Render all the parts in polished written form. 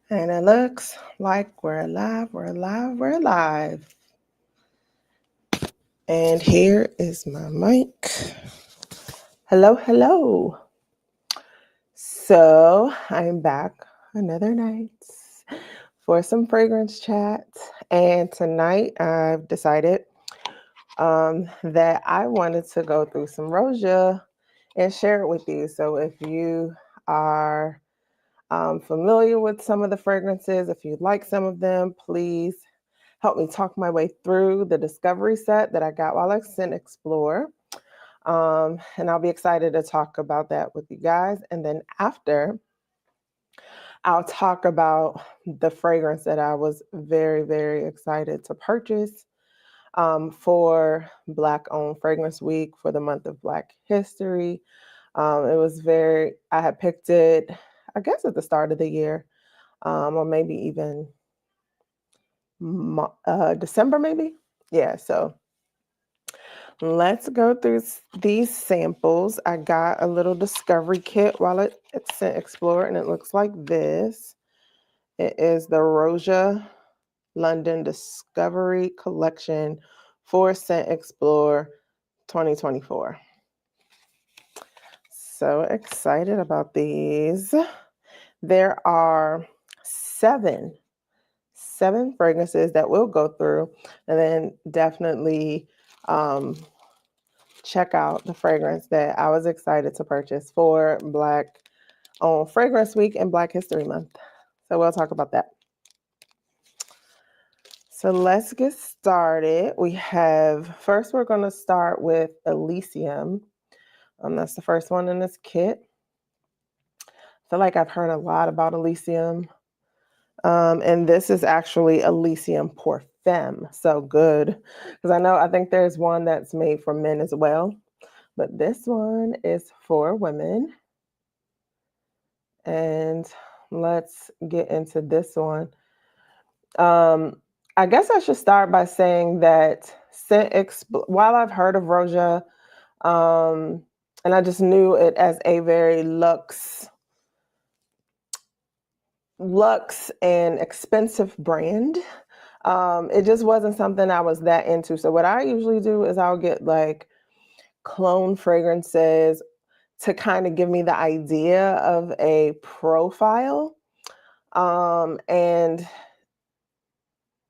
And it looks like we're alive, we're alive, we're alive. And here is my mic. Hello, hello. So I'm back another night for some fragrance chat. And tonight I've decided that I wanted to go through some Roja and share it with you. So if you are familiar with some of the fragrances, if you like some of them, please help me talk my way through the discovery set that I got while I scent explore. And I'll be excited to talk about that with you guys. And then after, I'll talk about the fragrance that I was very, very excited to purchase for Black Owned Fragrance Week for the month of Black History. I had picked it, I guess, at the start of the year, or maybe even December, maybe. Yeah, so let's go through these samples. I got a little discovery kit while it's Scent Explorer, and it looks like this. It is the Roja London Discovery Collection for Scent Explorer 2024. So excited about these. There are seven fragrances that we'll go through, and then definitely check out the fragrance that I was excited to purchase for Black Owned Fragrance Week and Black History Month. So we'll talk about that. So let's get started. First we're going to start with Elysium. That's the first one in this kit. I feel like I've heard a lot about Elysium. And this is actually Elysium pour Femme. So good. Because I think there's one that's made for men as well. But this one is for women. And let's get into this one. I guess I should start by saying that while I've heard of Roja, and I just knew it as a very luxe and expensive brand, it just wasn't something I was that into. So what I usually do is I'll get like clone fragrances to kind of give me the idea of a profile. And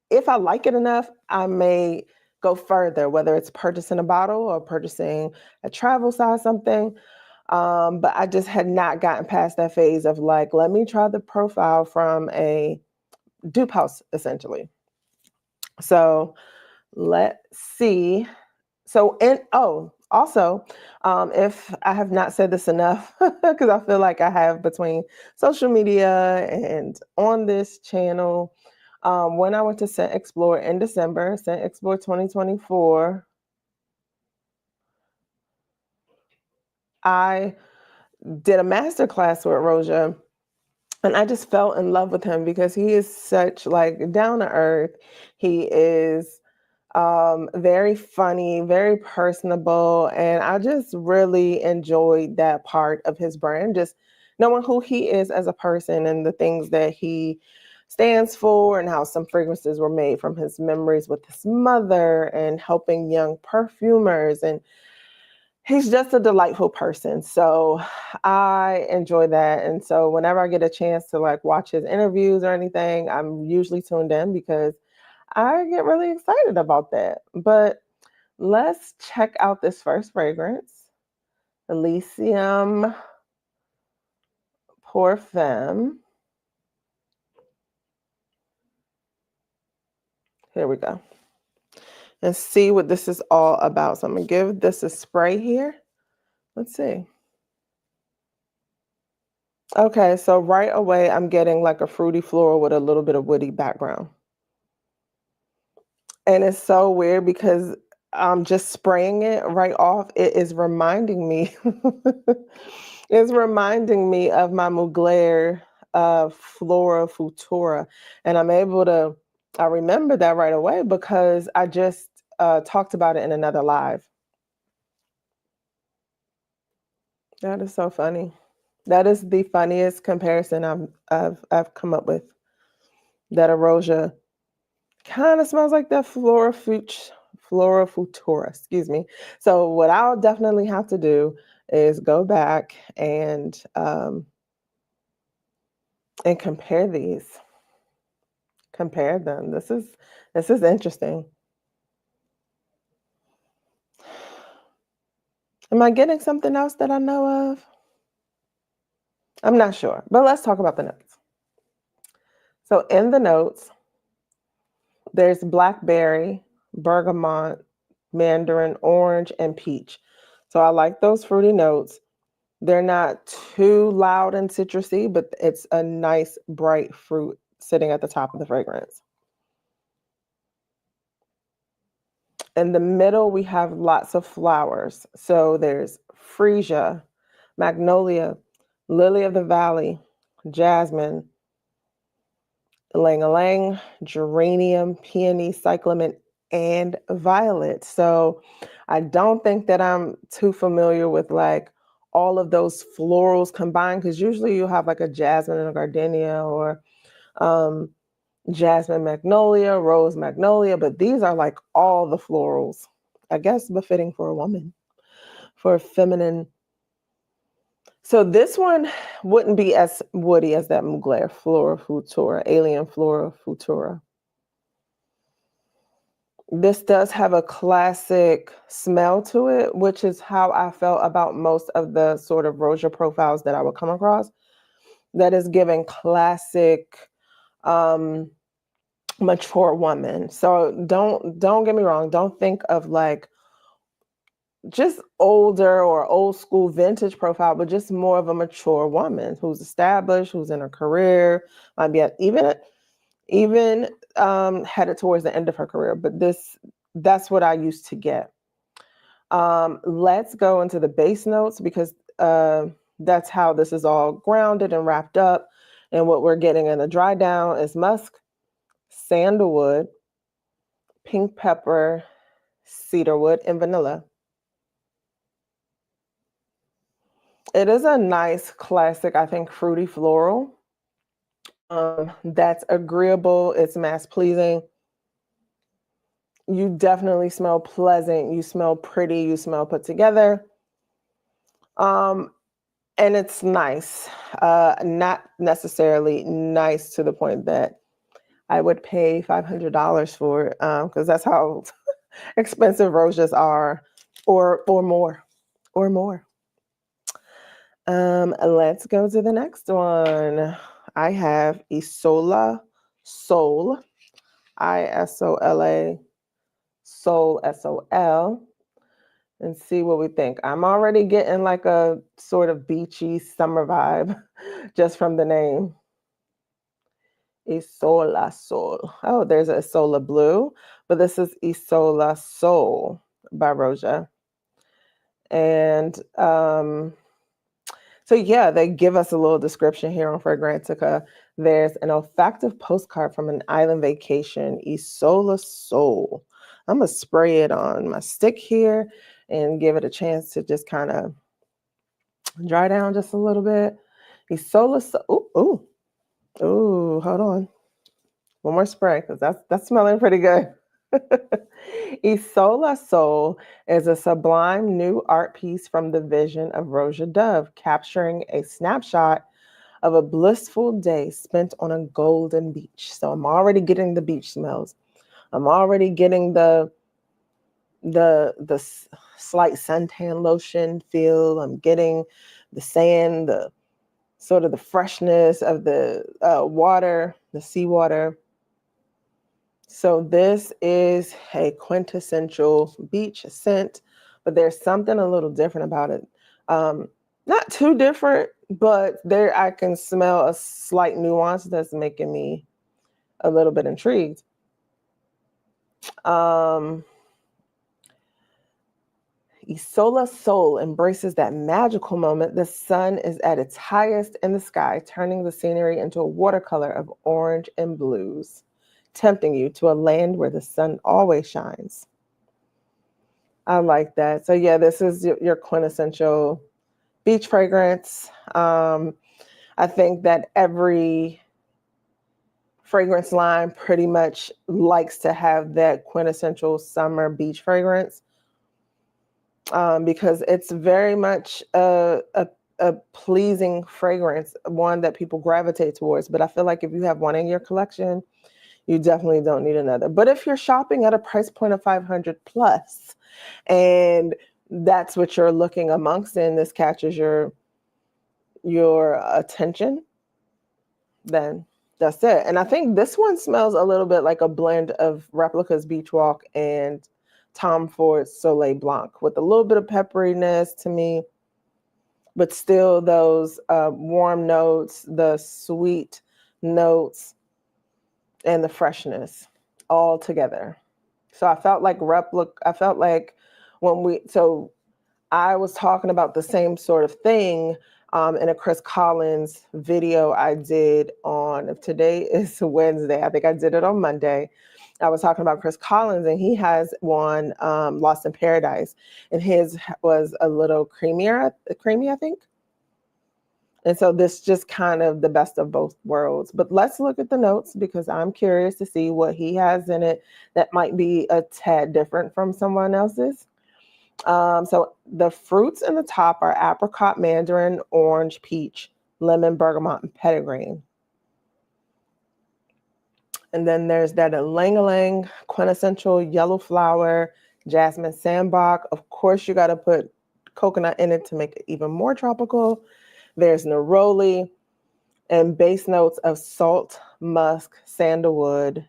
if I like it enough, I may go further, whether it's purchasing a bottle or purchasing a travel size something. But I just had not gotten past that phase of like, let me try the profile from a dupe house, essentially. So let's see. Also, if I have not said this enough, because I feel like I have between social media and on this channel, when I went to Scent Explore in December, Scent Explore 2024, I did a masterclass with Roja, and I just fell in love with him because he is such like down to earth. He is very funny, very personable, and I just really enjoyed that part of his brand, just knowing who he is as a person and the things that he stands for and how some fragrances were made from his memories with his mother and helping young perfumers, and he's just a delightful person. So I enjoy that. And so whenever I get a chance to like watch his interviews or anything, I'm usually tuned in because I get really excited about that. But let's check out this first fragrance, Elysium Pour Femme. Here we go. And see what this is all about. So I'm going to give this a spray here. Let's see. Okay, so right away, I'm getting like a fruity floral with a little bit of woody background. And it's so weird because just spraying it right off, it is reminding me, it's reminding me of my Mugler Flora Futura. And I remember that right away because I just talked about it in another live. That is so funny. That is the funniest comparison I've come up with. that Roja kind of smells like that Flora Futura, excuse me. So what I'll definitely have to do is go back and compare these. Compare them. This is interesting. Am I getting something else that I know of? I'm not sure, but let's talk about the notes. So in the notes, there's blackberry, bergamot, mandarin, orange, and peach. So I like those fruity notes. They're not too loud and citrusy, but it's a nice bright fruit sitting at the top of the fragrance. In the middle, we have lots of flowers. So there's freesia, magnolia, lily of the valley, jasmine, ylang-ylang, geranium, peony, cyclamen, and violet. So I don't think that I'm too familiar with like all of those florals combined, because usually you have like a jasmine and a gardenia, or um, jasmine magnolia, rose magnolia, but these are like all the florals. I guess befitting for a woman, for a feminine. So this one wouldn't be as woody as that Mugler Flora Futura, Alien Flora Futura. This does have a classic smell to it, which is how I felt about most of the sort of Roja profiles that I would come across. That is giving classic mature woman. So don't get me wrong. Don't think of like just older or old school vintage profile, but just more of a mature woman who's established, who's in her career, might be even headed towards the end of her career. But that's what I used to get. Let's go into the base notes, because that's how this is all grounded and wrapped up. And what we're getting in the dry down is musk, sandalwood, pink pepper, cedarwood, and vanilla. It is a nice classic, I think, fruity floral. That's agreeable. It's mass pleasing. You definitely smell pleasant. You smell pretty. You smell put together. And it's nice. Not necessarily nice to the point that I would pay $500 for it, because that's how expensive roses are, or more, or more. Let's go to the next one. I have Isola Sol, Isola Sol, Sol, and see what we think. I'm already getting like a sort of beachy summer vibe just from the name. Isola Sol. Oh, there's a Isola Blue, but this is Isola Sol by Roja. And so yeah, they give us a little description here on Fragrantica. There's an olfactive postcard from an island vacation, Isola Sol. I'm gonna spray it on my stick here and give it a chance to just kind of dry down just a little bit. Isola Sol. Ooh, hold on. One more spray, because that's smelling pretty good. Isola Sol is a sublime new art piece from the vision of Roja Dove, capturing a snapshot of a blissful day spent on a golden beach. So I'm already getting the beach smells. I'm already getting the slight suntan lotion feel. I'm getting the sand, the sort of the freshness of the water, the seawater. So this is a quintessential beach scent, but there's something a little different about it. Not too different, but there I can smell a slight nuance that's making me a little bit intrigued. Isola Sol embraces that magical moment. The sun is at its highest in the sky, turning the scenery into a watercolor of orange and blues, tempting you to a land where the sun always shines. I like that. So yeah, this is your quintessential beach fragrance. I think that every fragrance line pretty much likes to have that quintessential summer beach fragrance, because it's very much a pleasing fragrance, one that people gravitate towards. But I feel like if you have one in your collection, you definitely don't need another. But if you're shopping at a price point of 500 plus, and that's what you're looking amongst, and this catches your attention, then that's it. And I think this one smells a little bit like a blend of Replica's Beach Walk and Tom Ford's Soleil Blanc, with a little bit of pepperiness to me, but still those warm notes, the sweet notes, and the freshness all together. So I felt like I was talking about the same sort of thing in a Chris Collins video I did on, if today is Wednesday, I think I did it on Monday. I was talking about Chris Collins, and he has one, Lost in Paradise, and his was a little creamy, I think. And so this just kind of the best of both worlds. But let's look at the notes, because I'm curious to see what he has in it that might be a tad different from someone else's. So the fruits in the top are apricot, mandarin, orange, peach, lemon, bergamot, and petitgrain. And then there's that ylang-ylang, quintessential yellow flower, jasmine, sandbach. Of course, you got to put coconut in it to make it even more tropical. There's neroli, and base notes of salt, musk, sandalwood,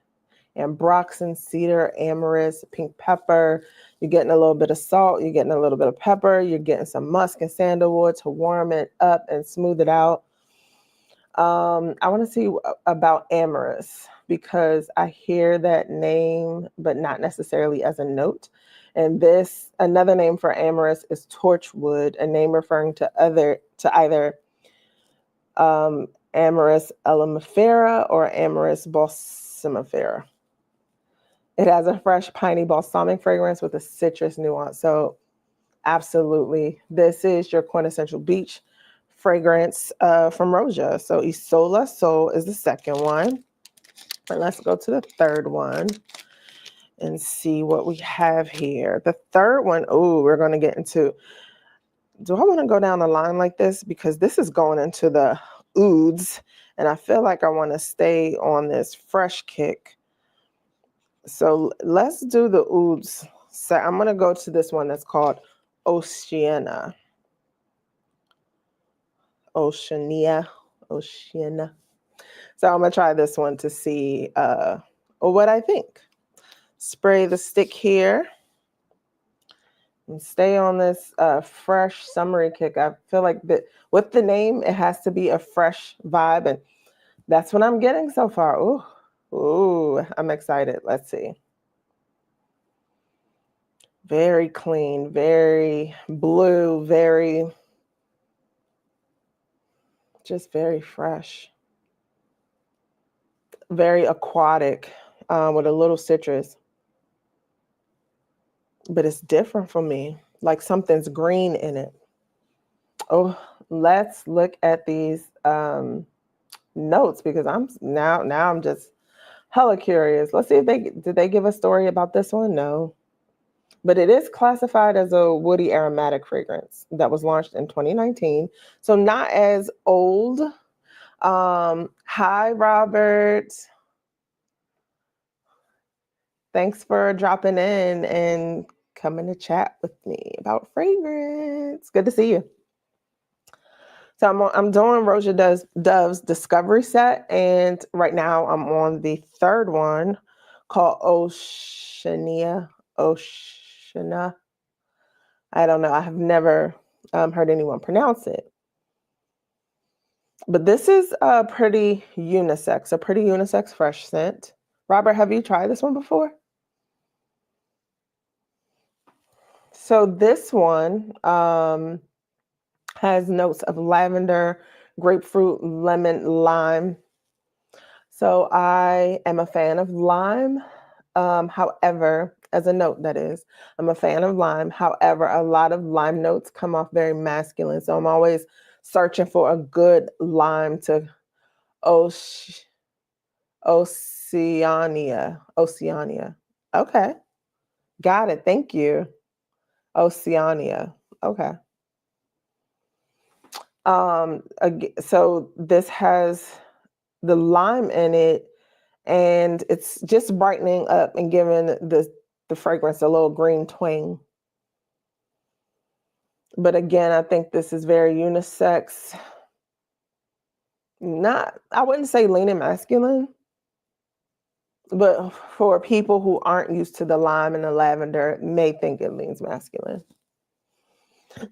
ambroxan, cedar, amyris, pink pepper. You're getting a little bit of salt, you're getting a little bit of pepper, you're getting some musk and sandalwood to warm it up and smooth it out. I want to see about amyris, because I hear that name, but not necessarily as a note. And another name for amyris is torchwood, a name referring to either Amyris elemifera or Amyris balsamifera. It has a fresh, piney, balsamic fragrance with a citrus nuance. So absolutely, this is your quintessential beach fragrance from Roja. So Isola Sol is the second one. And let's go to the third one and see what we have here. The third one, we're going to get into, do I want to go down the line like this? Because this is going into the ouds, and I feel like I want to stay on this fresh kick. So let's do the ouds. So I'm going to go to this one that's called Oceania. Oceania. So I'm going to try this one to see what I think. Spray the stick here and stay on this fresh summery kick. I feel like that with the name, it has to be a fresh vibe, and that's what I'm getting so far. Ooh, I'm excited. Let's see. Very clean, very blue, just very fresh. Very aquatic, with a little citrus. But it's different from me, like something's green in it. Oh, let's look at these notes, because I'm just hella curious. Let's see if did they give a story about this one? No. But it is classified as a woody aromatic fragrance that was launched in 2019. So not as old. Hi, Robert. Thanks for dropping in and coming to chat with me about fragrance. Good to see you. So I'm doing Roja Dove's Discovery Set, and right now I'm on the third one called Oceania. I don't know. I have never heard anyone pronounce it. But this is a pretty unisex fresh scent. Robert, have you tried this one before? So this one has notes of lavender, grapefruit, lemon, lime. So I am a fan of lime. However, as a note, that is, I'm a fan of lime. However, a lot of lime notes come off very masculine. So I'm always searching for a good lime to Oceania. Oceania. Okay. Got it. Thank you. Oceania. Okay. So this has the lime in it, and it's just brightening up and giving the fragrance a little green twang. But again, I think this is very unisex. Not, I wouldn't say leaning masculine, but for people who aren't used to the lime and the lavender, may think it leans masculine.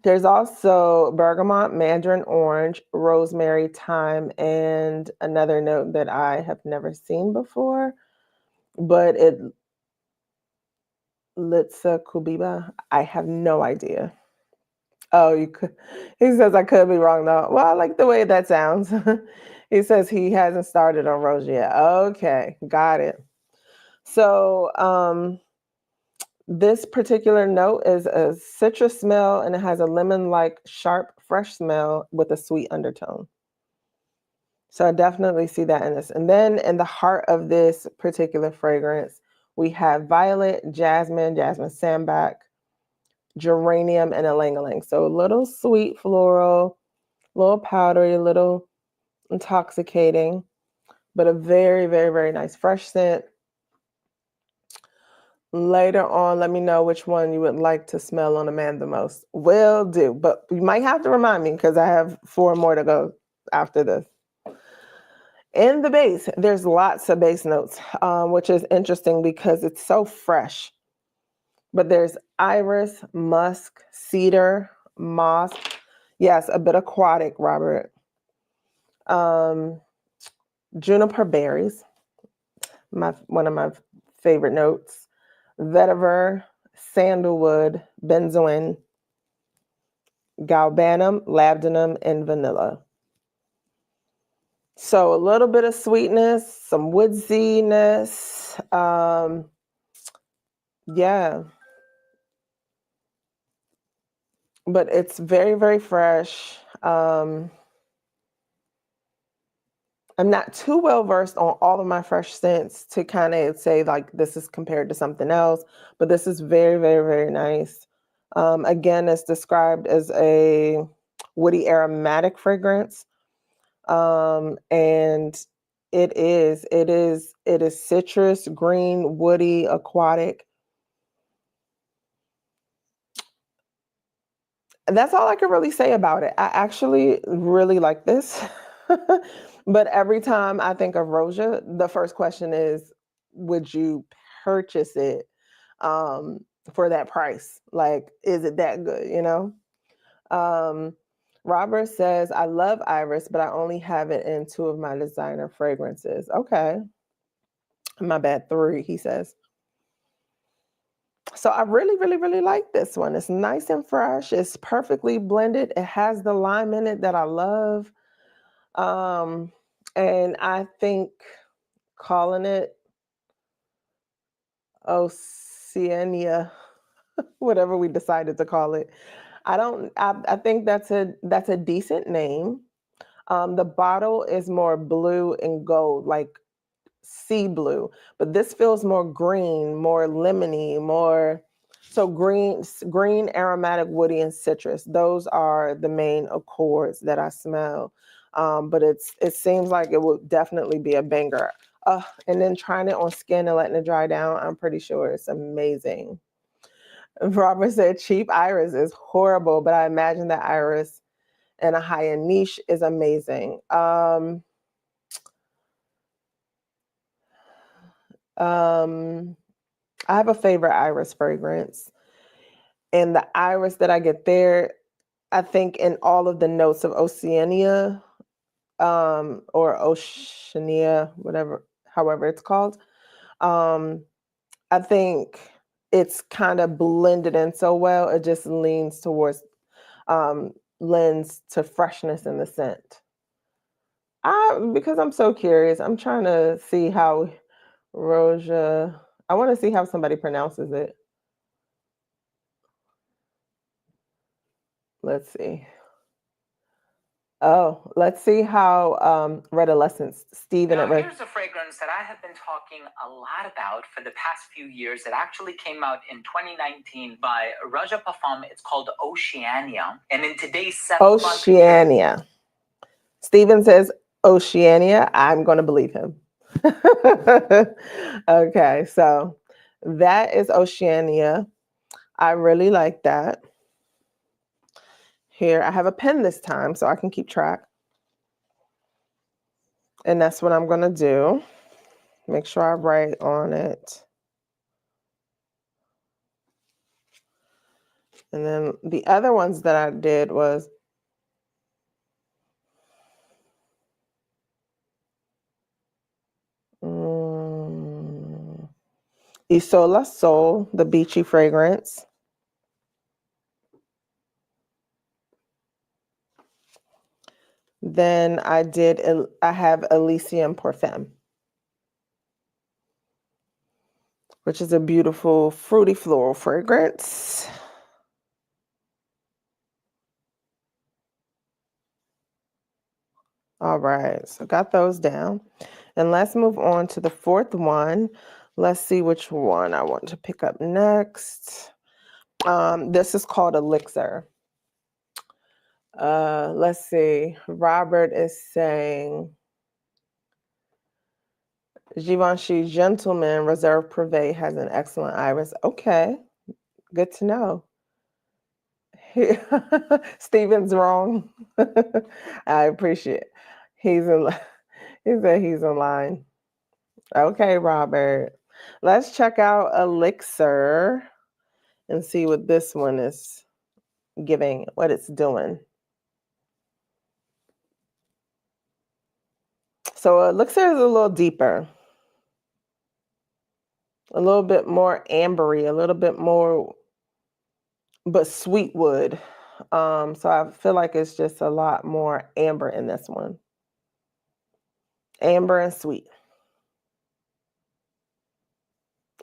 There's also bergamot, mandarin orange, rosemary, thyme, and another note that I have never seen before, but it Litsa Kubiba. I have no idea. Oh, you could. He says I could be wrong though. Well, I like the way that sounds. He says he hasn't started on rose yet. Okay, got it. So, this particular note is a citrus smell, and it has a lemon-like, sharp, fresh smell with a sweet undertone. So I definitely see that in this. And then in the heart of this particular fragrance, we have violet, jasmine, jasmine sambac, geranium, and ylang-ylang. So a little sweet floral, a little powdery, a little intoxicating, but a very, very, very nice fresh scent. Later on, let me know which one you would like to smell on a man the most. Will do, but you might have to remind me because I have 4 more to go after this. In the base, there's lots of base notes, which is interesting because it's so fresh. But there's iris, musk, cedar, moss. Yes, a bit aquatic, Robert. Juniper berries, one of my favorite notes. Vetiver, sandalwood, benzoin, galbanum, labdanum, and vanilla. So a little bit of sweetness, some woodsiness. Yeah. But it's very, very fresh. I'm not too well versed on all of my fresh scents to kind of say like this is compared to something else, but this is very, very, very nice. Again, it's described as a woody aromatic fragrance. And it is citrus, green, woody, aquatic. That's all I can really say about it. I actually really like this. But every time I think of Roja, the first question is, would you purchase it um, for that price? Like, is it that good, you know? Um, Robert says, I love Iris, but I only have it in 2 of my designer fragrances. Okay. My bad, 3, he says. So I really, really, really like this one. It's nice and fresh. It's perfectly blended. It has the lime in it that I love. Um, and I think calling it Oceania, whatever we decided to call it, I think that's a decent name. The bottle is more blue and gold, like sea blue, but this feels more green, more lemony, more so green, aromatic, woody, and citrus. Those are the main accords that I smell. But it seems like it would definitely be a banger. And then trying it on skin and letting it dry down, I'm pretty sure it's amazing. Robert said cheap iris is horrible, but I imagine that iris in a high-end niche is amazing. I have a favorite iris fragrance, and the iris that I get there, I think in all of the notes of Oceania, or Oceania, whatever, however it's called, um, I think it's kind of blended in so well. It just leans towards, um, lends to freshness in the scent. Because I'm so curious, I'm trying to see how Roja. I want to see how somebody pronounces it. Let's see. Oh, let's see how Redolescence, Steven Now, here's a fragrance that I have been talking a lot about for the past few years. It actually came out in 2019 by Roja Parfum. It's called Oceania. And in today's Oceania. Steven says Oceania. I'm going to believe him. Okay, so that is Oceania. I really like that. Here, I have a pen this time so I can keep track. And that's what I'm going to do. Make sure I write on it. And then the other ones that I did was Isola Sol, the beachy fragrance. Then I have Elysium Parfum, which is a beautiful fruity floral fragrance. All right, so got those down. And let's move on to the fourth one. Let's see which one I want to pick up next. This is called Elixir. Let's see. Robert is saying, Givenchy Gentleman Reserve Privé has an excellent iris. Okay, good to know. Steven's wrong. I appreciate it. He said he's in line. Okay, Robert. Let's check out Elixir and see what this one is giving, what it's doing. So Elixir is a little deeper, a little bit more ambery, a little bit more, but sweet wood. So I feel like it's just a lot more amber in this one. Amber and sweet.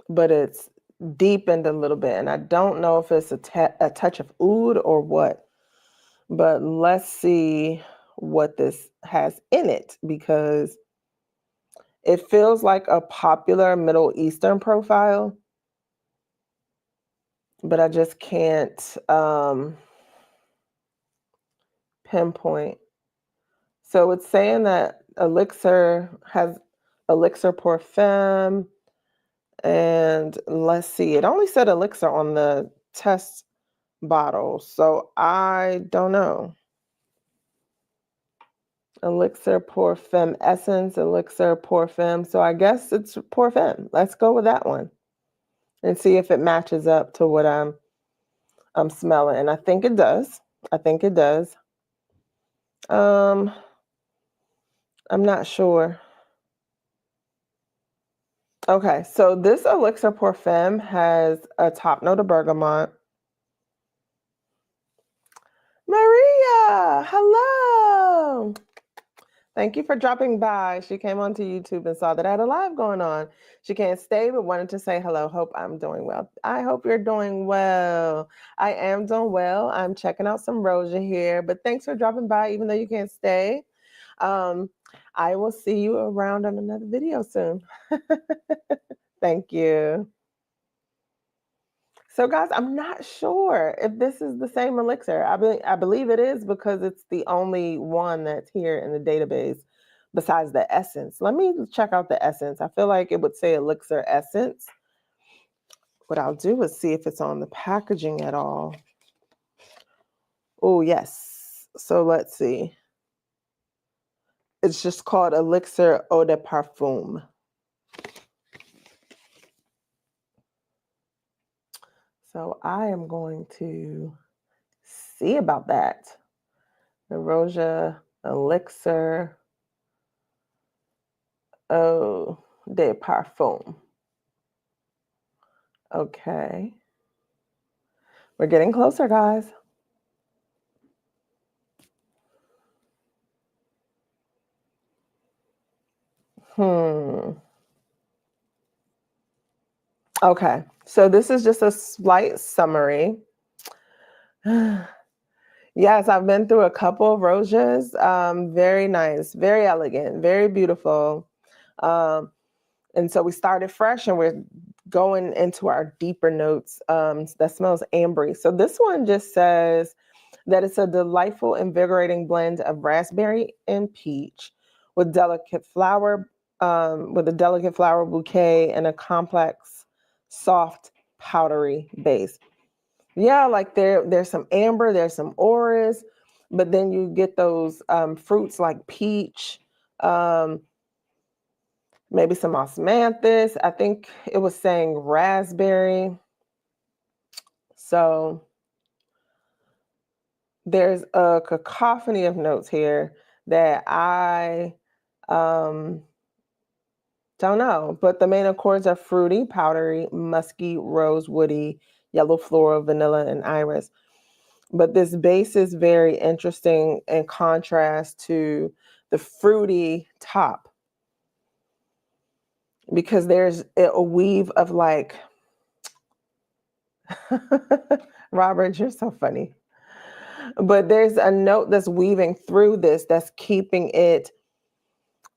But it's deepened a little bit. And I don't know if it's a touch of oud or what. But let's see what this has in it, because it feels like a popular Middle Eastern profile, but I just can't pinpoint. So it's saying that Elixir has Elixir Parfum, and let's see, it only said Elixir on the test bottle, so I don't know. Elixir Parfum Essence, Elixir Parfum. So I guess it's Parfum. Let's go with that one and see if it matches up to what I'm smelling. And I think it does. I think it does. I'm not sure. Okay, so this Elixir Parfum has a top note of bergamot. Maria, hello. Thank you for dropping by. She came onto YouTube and saw that I had a live going on. She can't stay, but wanted to say hello. Hope I'm doing well. I hope you're doing well. I am doing well. I'm checking out some Roja here, but thanks for dropping by, even though you can't stay. I will see you around on another video soon. Thank you. So guys, I'm not sure if this is the same elixir. I believe it is, because it's the only one that's here in the database besides the essence. Let me check out the essence. I feel like it would say elixir essence. What I'll do is see if it's on the packaging at all. Oh, yes. So let's see. It's just called Elixir Eau De Parfum. So I am going to see about that. The Roja Elixir Eau De Parfum. Okay. We're getting closer, guys. Okay, so this is just a slight summary. Yes, I've been through a couple of Rojas. Very nice, very elegant, very beautiful. Um, and so we started fresh and we're going into our deeper notes that smells ambery. So this one just says that it's a delightful, invigorating blend of raspberry and peach with with a delicate flower bouquet and a complex, soft, powdery base. Yeah, like there's some amber, there's some orris, but then you get those fruits like peach, um, maybe some osmanthus. I think it was saying raspberry. So there's a cacophony of notes here that I um, don't know, but the main accords are fruity, powdery, musky, rose, woody, yellow floral, vanilla, and iris. But this base is very interesting in contrast to the fruity top because there's a weave of like, Robert, you're so funny. But there's a note that's weaving through this that's keeping it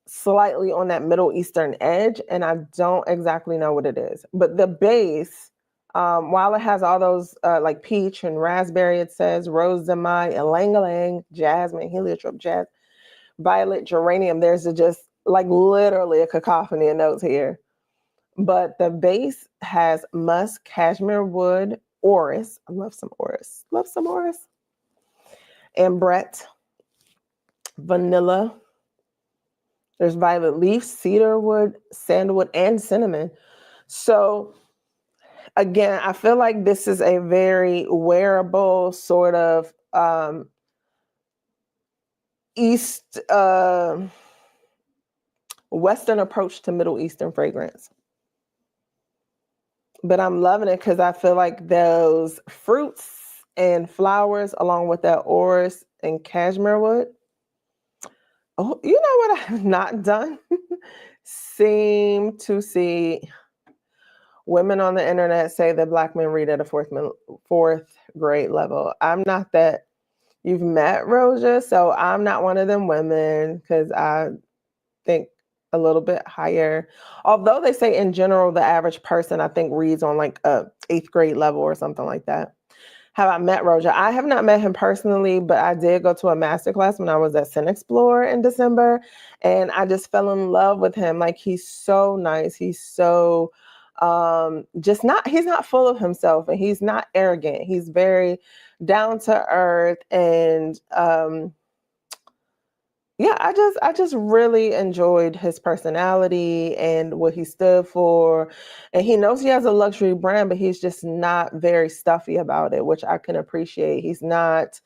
slightly on that Middle Eastern edge, and I don't exactly know what it is. But the base, while it has all those like peach and raspberry, it says rose demi, ylang ylang, jasmine, heliotrope, jazz, violet, geranium. There's just like literally a cacophony of notes here. But the base has musk, cashmere wood, orris. I love some orris. Love some orris. Ambrette, vanilla. There's violet leaf, cedarwood, sandalwood, and cinnamon. So again, I feel like this is a very wearable sort of East Western approach to Middle Eastern fragrance. But I'm loving it because I feel like those fruits and flowers, along with that orris and cashmere wood. Oh, you know what I have not done? Seem to see women on the internet say that Black men read at a fourth grade level. I'm not that. You've met Roja, so I'm not one of them women because I think a little bit higher. Although they say in general, the average person I think reads on like a eighth grade level or something like that. Have I met Roja? I have not met him personally, but I did go to a masterclass when I was at Sin Explore in December, and I just fell in love with him. Like he's so nice. He's so just not. He's not full of himself, and he's not arrogant. He's very down to earth, and yeah, I just really enjoyed his personality and what he stood for. And he knows he has a luxury brand, but he's just not very stuffy about it, which I can appreciate. He's not,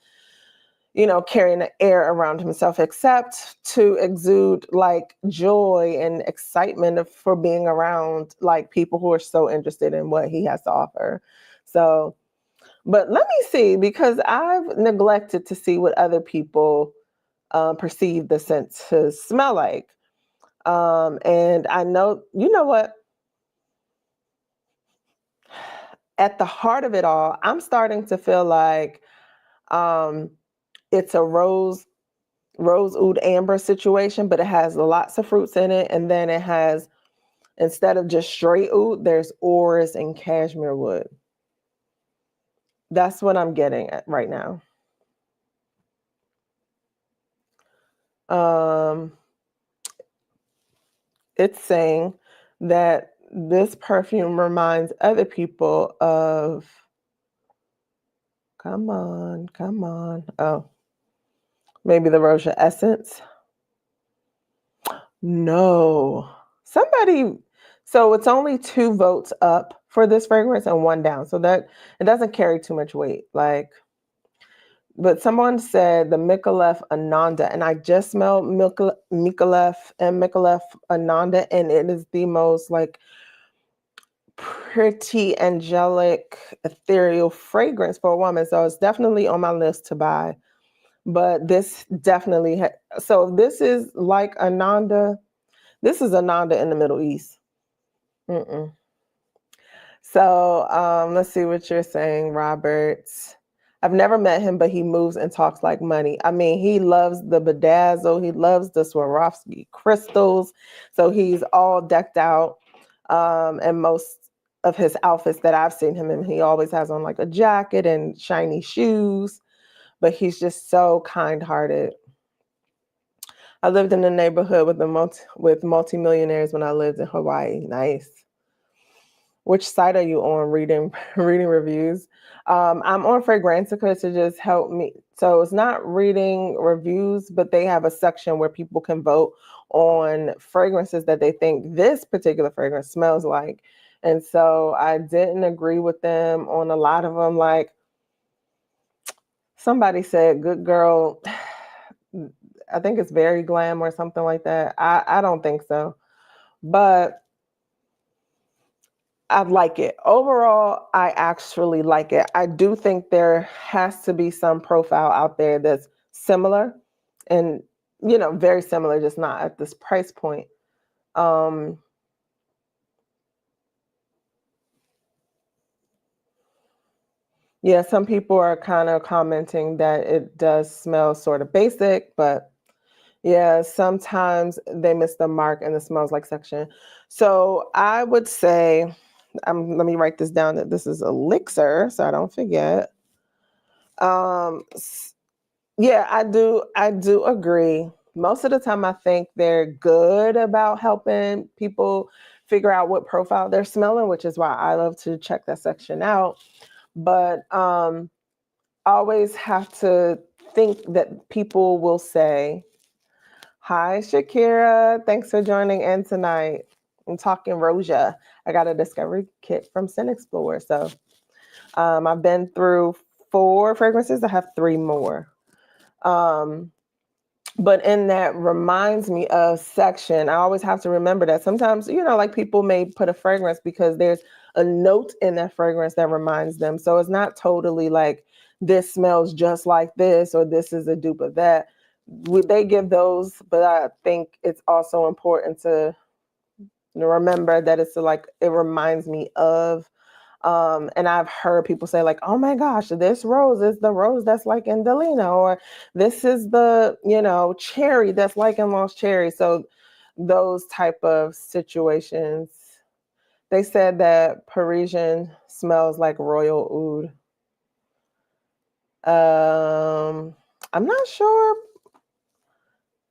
carrying the air around himself except to exude like joy and excitement for being around like people who are so interested in what he has to offer. So, but let me see, because I've neglected to see what other people perceive the scent to smell like. And I know, you know what? At the heart of it all, I'm starting to feel like um, it's a rose oud amber situation, but it has lots of fruits in it, and then it has, instead of just straight oud, there's orris and cashmere wood. That's what I'm getting at right now. Um, it's saying that this perfume reminds other people of, come on, come on. Oh, maybe the Roja essence. No. Somebody, so it's only 2 votes up for this fragrance and 1 down. So that it doesn't carry too much weight. Like, but someone said the Micallef Ananda, and I just smelled Micallef and Micallef Ananda, and it is the most like pretty, angelic, ethereal fragrance for a woman. So it's definitely on my list to buy. But this definitely, so if this is like Ananda, this is Ananda in the Middle East. Mm-mm. So let's see what you're saying, Robert. I've never met him, but he moves and talks like money. I mean, he loves the bedazzle. He loves the Swarovski crystals. So he's all decked out. And most of his outfits that I've seen him in, he always has on like a jacket and shiny shoes. But he's just so kind-hearted. I lived in a neighborhood with multimillionaires when I lived in Hawaii. Nice. Which site are you on reading reading reviews? I'm on Fragrantica to just help me. So it's not reading reviews, but they have a section where people can vote on fragrances that they think this particular fragrance smells like. And so I didn't agree with them on a lot of them. Like somebody said, "Good girl." I think it's very glam or something like that. I don't think so, but I like it. Overall, I actually like it. I do think there has to be some profile out there that's similar and, very similar, just not at this price point. Um, yeah, some people are kind of commenting that it does smell sort of basic, but yeah, sometimes they miss the mark in the smells like section. So I would say, let me write this down that this is Elixir, so I don't forget. Um, yeah, I do agree. Most of the time I think they're good about helping people figure out what profile they're smelling, which is why I love to check that section out. But always have to think that people will say, "Hi, Shakira. Thanks for joining in tonight. I'm talking Roja. I got a discovery kit from Scent Explorer. So I've been through 4 fragrances. I have 3 more. Um, but in that reminds me of section, I always have to remember that sometimes, like people may put a fragrance because there's a note in that fragrance that reminds them. So it's not totally like this smells just like this or this is a dupe of that. They give those, but I think it's also important to remember that it's like it reminds me of. And I've heard people say like, "Oh my gosh, this rose is the rose that's like in Delina," or "This is the cherry that's like in Lost Cherry." So those type of situations. They said that Parisian smells like royal oud. I'm not sure.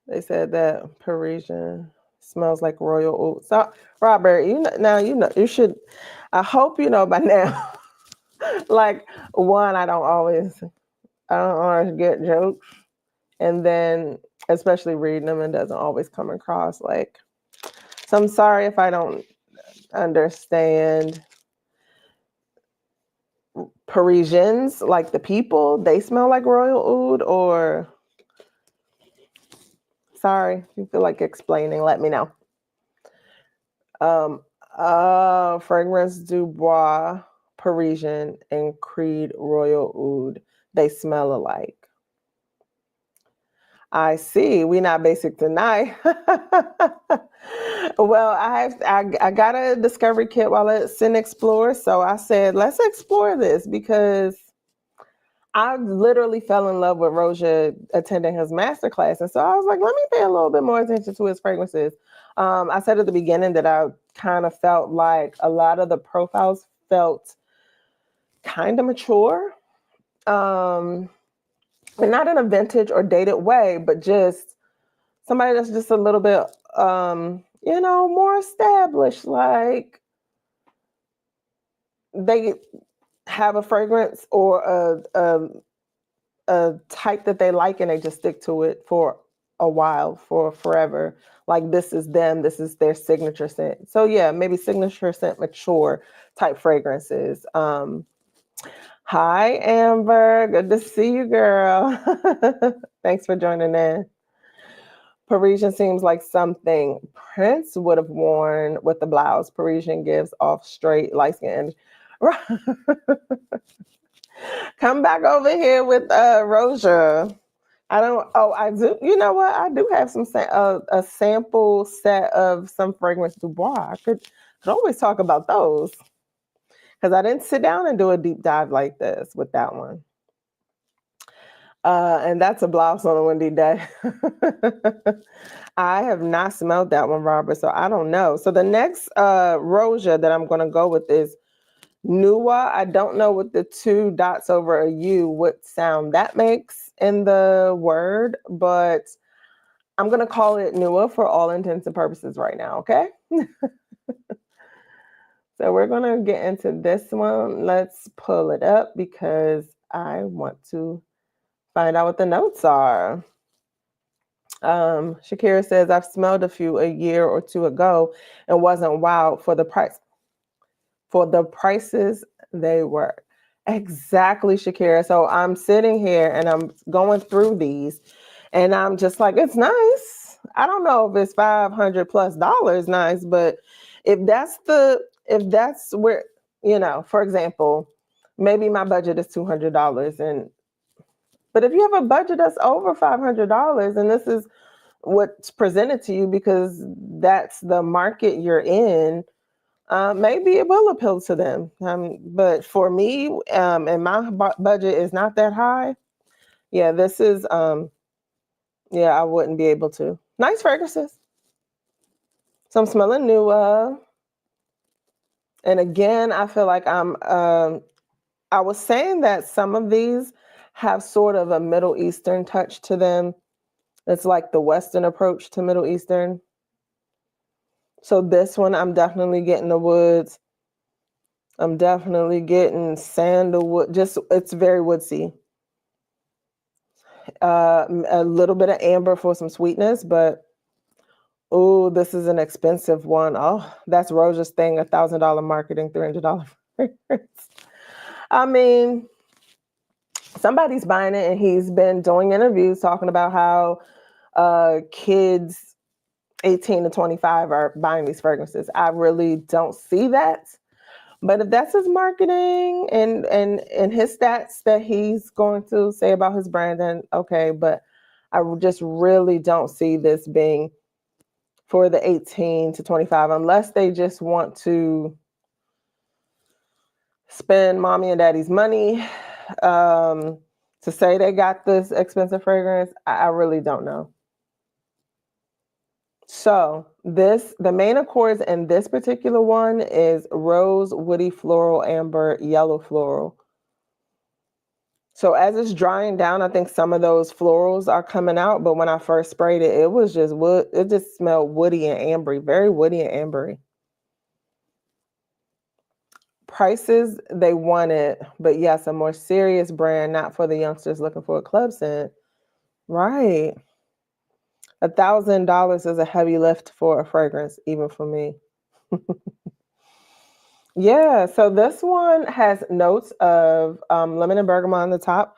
They said that Parisian smells like royal oud. So, Robert, now you should. I hope you know by now. Like one, I don't always get jokes, and then especially reading them, it doesn't always come across like. So I'm sorry if I don't understand Parisians, like the people. They smell like royal oud, or sorry, if you feel like explaining, let me know. Um, Fragrance Du Bois, Parisian, and Creed Royal Oud. They smell alike. I see. We not basic tonight. Well, I got a discovery kit while at Scent Explore, so I said let's explore this because I literally fell in love with Roja attending his masterclass, and so I was like, let me pay a little bit more attention to his fragrances. I said at the beginning that I kind of felt like a lot of the profiles felt kind of mature. Um, and not in a vintage or dated way, but just somebody that's just a little bit, more established. Like they have a fragrance or a type that they like, and they just stick to it for a while, for forever. Like this is them. This is their signature scent. So yeah, maybe signature scent, mature type fragrances. Hi, Amber. Good to see you, girl. Thanks for joining in. Parisian seems like something Prince would have worn with the blouse. Parisian gives off straight light skin. Come back over here with Roja. I don't. Oh, I do. You know what? I do have a sample set of some fragrance Dubois. I could always talk about those because I didn't sit down and do a deep dive like this with that one. And that's a blouse on a windy day. I have not smelled that one, Robert, so I don't know. So the next Roja that I'm going to go with is Nuwa. I don't know what the two dots over a U, what sound that makes in the word, but I'm going to call it Nuwa for all intents and purposes right now, okay? So we're going to get into this one. Let's pull it up because I want to find out what the notes are. Shakira says, I've smelled a few a year or two ago and wasn't wowed for the price. For the prices they were. Exactly, Shakira. So I'm sitting here and I'm going through these and I'm just like, it's nice. I don't know if it's $500+ nice, but if that's where, for example, maybe my budget is $200 but if you have a budget that's over $500 and this is what's presented to you because that's the market you're in, maybe it will appeal to them. But for me, and my budget is not that high, yeah, this is, yeah, I wouldn't be able to. Nice fragrances. So I'm smelling Nuwa. And again, I feel like I was saying that some of these have sort of a Middle Eastern touch to them. It's like the Western approach to Middle Eastern. So this one, I'm definitely getting the woods. I'm definitely getting sandalwood. Just, it's very woodsy. A little bit of amber for some sweetness, but oh, this is an expensive one. Oh, that's Roja's thing, $1,000 marketing, $300 fragrance. I mean, somebody's buying it, and he's been doing interviews talking about how kids 18 to 25 are buying these fragrances. I really don't see that. But if that's his marketing and his stats that he's going to say about his brand, then okay. But I just really don't see this being for the 18 to 25 unless they just want to spend mommy and daddy's money to say they got this expensive fragrance. I really don't know. So the main accords in this particular one is rose, woody, floral, amber, yellow, floral. So as it's drying down, I think some of those florals are coming out. But when I first sprayed it, it was just wood. It just smelled woody and ambery, very woody and ambery. Prices they wanted, but yes, a more serious brand, not for the youngsters looking for a club scent. Right. $1,000 is a heavy lift for a fragrance, even for me. Yeah, so this one has notes of lemon and bergamot on the top,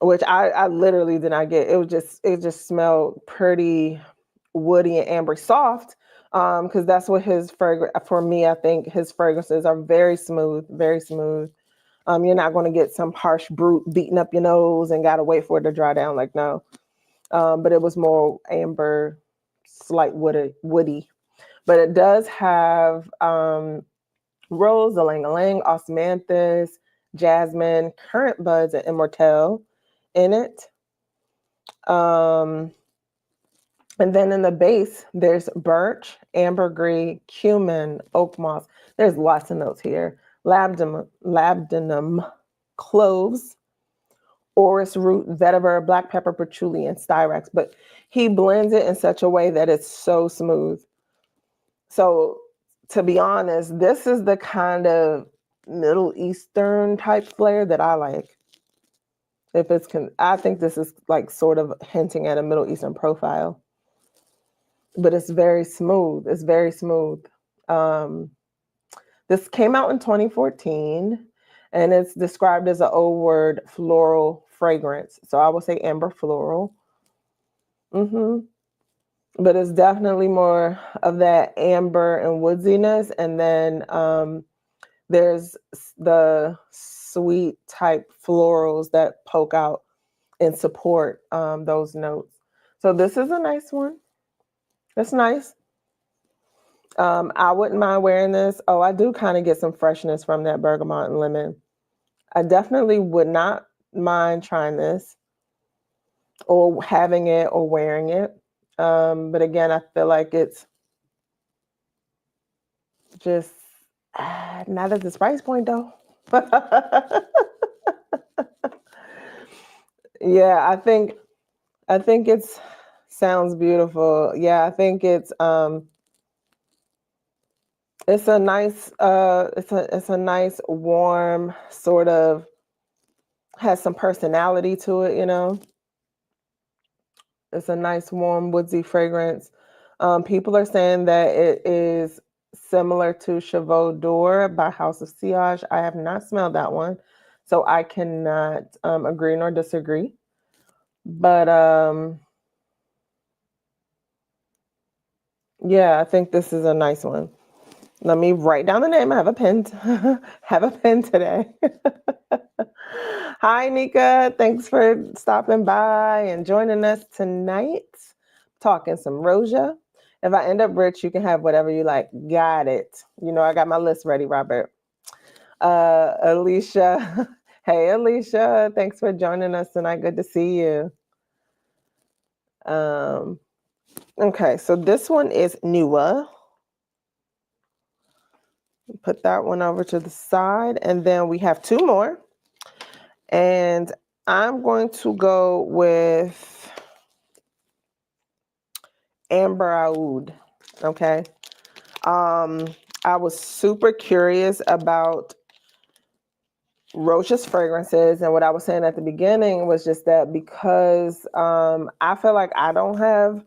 which I literally did not get. It just smelled pretty woody and amber soft, because that's what his fragrance for me. I think his fragrances are very smooth, very smooth. You're not going to get some harsh brute beating up your nose and got to wait for it to dry down. Like no, but it was more amber, slight woody. But it does have rose, ylang-ylang, osmanthus, jasmine, currant buds, and immortelle in it. And then in the base, there's birch, ambergris, cumin, oak moss. There's lots of notes here. Labdanum, cloves, orris root, vetiver, black pepper, patchouli, and styrax. But he blends it in such a way that it's so smooth. So to be honest, this is the kind of Middle Eastern type flair that I like. I think this is like sort of hinting at a Middle Eastern profile, but it's very smooth. It's very smooth. Um, this came out in 2014, and it's described as an old word floral fragrance. So I would say amber floral. But it's definitely more of that amber and woodsiness, and then there's the sweet type florals that poke out and support those notes. So this is a nice one. It's nice. I wouldn't mind wearing this. I do kind of get some freshness from that bergamot and lemon. I definitely would not mind trying this or having it or wearing it. But again, I feel like it's just not at this price point though. Yeah, I think it's sounds beautiful. Yeah, I think it's a nice it's a nice warm sort of has some personality to it, you know. It's a nice warm woodsy fragrance. People are saying that it is similar to Chevaux d'Or by House of Sillage. I have not smelled that one, so I cannot agree nor disagree. But yeah, I think this is a nice one. Let me write down the name. I have a pen. Have a pen today. Hi, Nika. Thanks for stopping by and joining us tonight. Talking some Roja. If I end up rich, you can have whatever you like. Got it. You know, I got my list ready, Robert. Alicia. Hey, Alicia. Thanks for joining us tonight. Good to see you. Um, okay, so this one is Nuwa. Put that one over to the side. And then we have two more. And I'm going to go with Amber Aoud. Okay. I was super curious about Rocha's fragrances, and what I was saying at the beginning was just that because I feel like I don't have,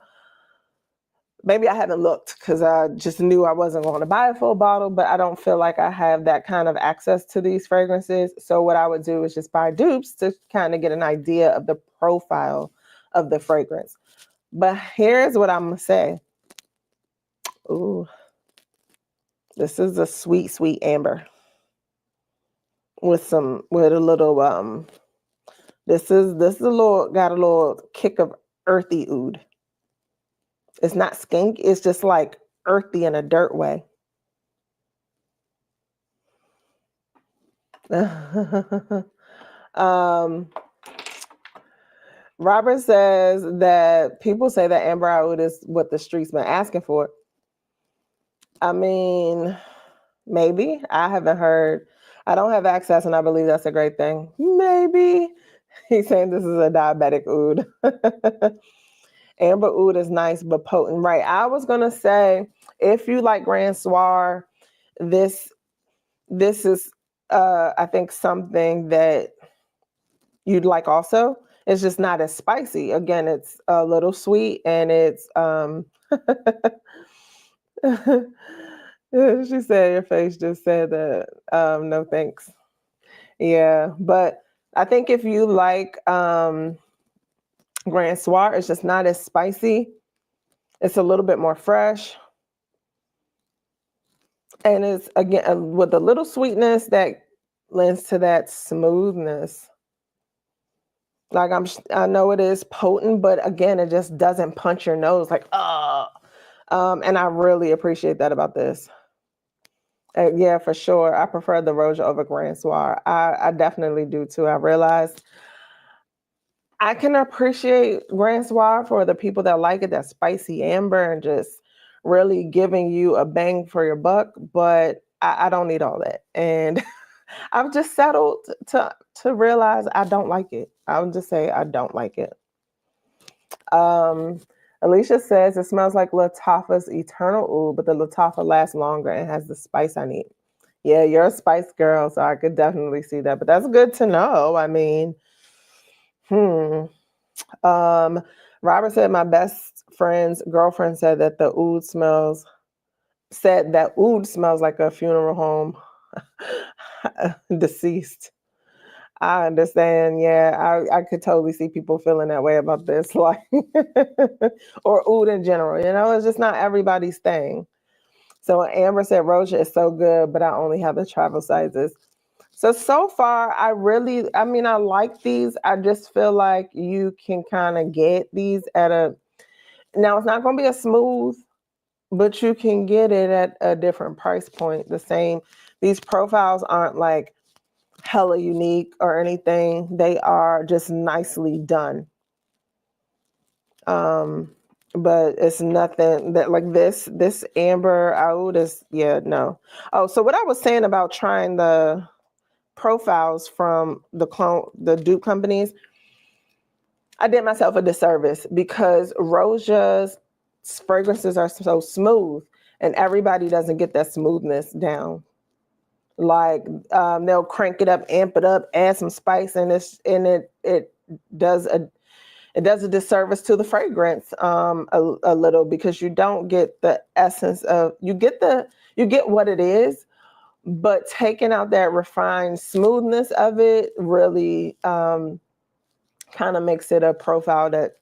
maybe I haven't looked because I just knew I wasn't going to buy a full bottle, but I don't feel like I have that kind of access to these fragrances. So what I would do is just buy dupes to kind of get an idea of the profile of the fragrance. But here's what I'm gonna say. Ooh, this is a sweet, sweet amber with a little this is a little got a little kick of earthy oud. It's not skink, it's just like earthy in a dirt way. um Robert says that people say that amber oud is what the streets been asking for. I mean, maybe. I haven't heard. I don't have access, and I believe that's a great thing. Maybe. He's saying this is a diabetic oud. Amber oud is nice but potent. Right. I was gonna say if you like Grand Soir, this this is I think something that you'd like also. It's just not as spicy. Again, it's a little sweet and it's she said your face just said that no thanks. Yeah, but I think if you like Grand Soir, it's just not as spicy. It's a little bit more fresh. And it's again with a little sweetness that lends to that smoothness. Like I know it is potent, but again, it just doesn't punch your nose like, and I really appreciate that about this. Yeah, for sure. I prefer the Roja over Grand Soir. I definitely do too. I realize I can appreciate Grand Soir for the people that like it, that spicy amber and just really giving you a bang for your buck, but I don't need all that. And I've just settled to realize I don't like it. I'll just say I don't like it. Um, Alicia says it smells like Lattafa's Eternal Oud, but the Lattafa lasts longer and has the spice I need. Yeah, you're a spice girl, so I could definitely see that. But that's good to know. I mean, hmm. Robert said my best friend's girlfriend said that the oud smells like a funeral home. Deceased. I understand. Yeah, I could totally see people feeling that way about this, like, or oud in general. You know, it's just not everybody's thing. So Amber said Roja is so good, but I only have the travel sizes. So far, I mean, I like these. I just feel like you can kind of get these now it's not going to be a smooth, but you can get it at a different price point. These profiles aren't like hella unique or anything. They are just nicely done. Um, but it's nothing that like this amber Aoud is, yeah, no. Oh, so what I was saying about trying the profiles from the dupe companies, I did myself a disservice because Roja's fragrances are so smooth, and everybody doesn't get that smoothness down. Like they'll crank it up, amp it up, add some spice, and it does a it does a disservice to the fragrance a little, because you don't get the essence of, you get what it is, but taking out that refined smoothness of it really kind of makes it a profile that,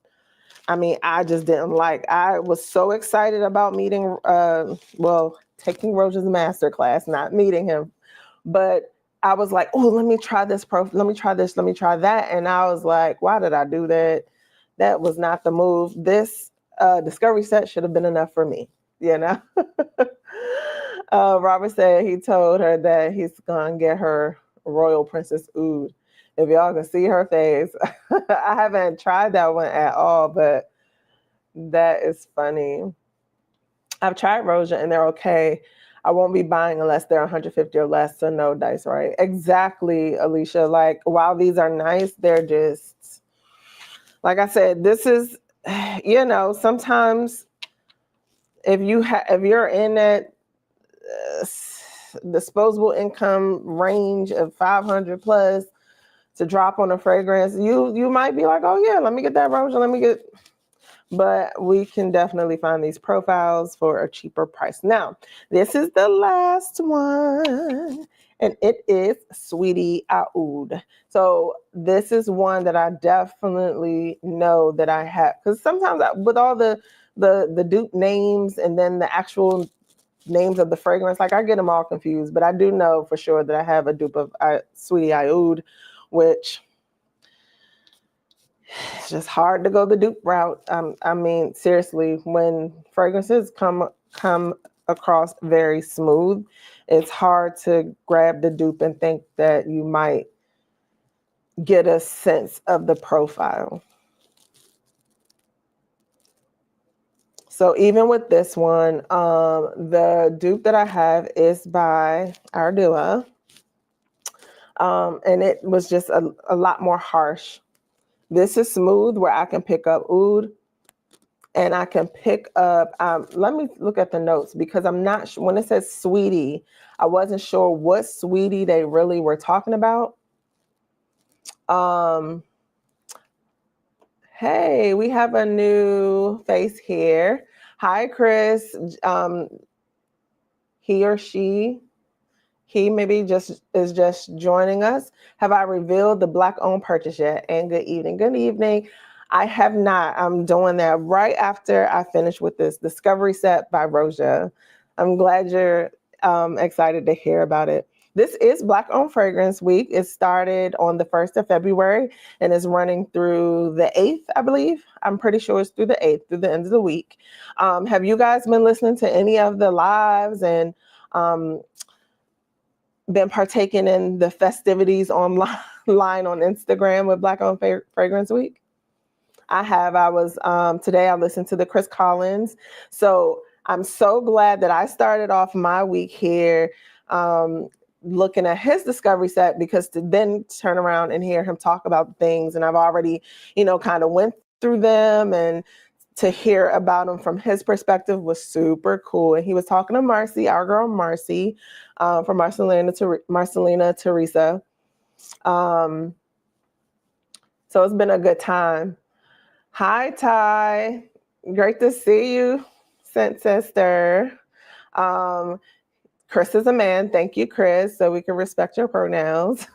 I mean, I just didn't like. I was so excited about meeting, taking Roja's master class, not meeting him, but I was like, oh, let me try this let me try this, let me try that. And I was like, why did I do that? That was not the move. This discovery set should have been enough for me, you know? Robert said he told her that he's going to get her Royal Princess Oud. If y'all can see her face. I haven't tried that one at all, but that is funny. I've tried Roja and they're okay. I won't be buying unless they're 150 or less, so no dice, right? Exactly, Alicia. Like, while these are nice, they're just, like I said, this is, sometimes if you're in that disposable income range of 500 plus to drop on a fragrance, you might be like, oh yeah, let me get that Roja, but we can definitely find these profiles for a cheaper price. Now, this is the last one, and it is Sweetie Aoud. So this is one that I definitely know that I have, because sometimes with all the dupe names and then the actual names of the fragrance, like I get them all confused, but I do know for sure that I have a dupe of Sweetie Aoud, which it's just hard to go the dupe route. I mean, seriously, when fragrances come across very smooth, it's hard to grab the dupe and think that you might get a sense of the profile. So even with this one, the dupe that I have is by Ardua. And it was just a lot more harsh. This is smooth where I can pick up oud, and I can pick up, let me look at the notes, because I'm not sure, when it says sweetie, I wasn't sure what sweetie they really were talking about. Hey, we have a new face here. Hi, Chris. He or he maybe is just joining us. Have I revealed the Black-owned purchase yet? And good evening. Good evening. I have not. I'm doing that right after I finish with this discovery set by Roja. I'm glad you're excited to hear about it. This is Black-owned Fragrance Week. It started on the 1st of February and is running through the 8th, I believe. I'm pretty sure it's through the 8th, through the end of the week. Have you guys been listening to any of the lives and been partaking in the festivities online on Instagram with Black-owned Fragrance Week? I have. I was today I listened to the Chris Collins. So I'm so glad that I started off my week here looking at his discovery set, because to then turn around and hear him talk about things, and I've already, kind of went through them, and to hear about them from his perspective was super cool. And he was talking to Marcy, our girl Marcy, from Marcelina Teresa. So it's been a good time. Hi, Ty. Great to see you, sister. Chris is a man. Thank you, Chris. So we can respect your pronouns.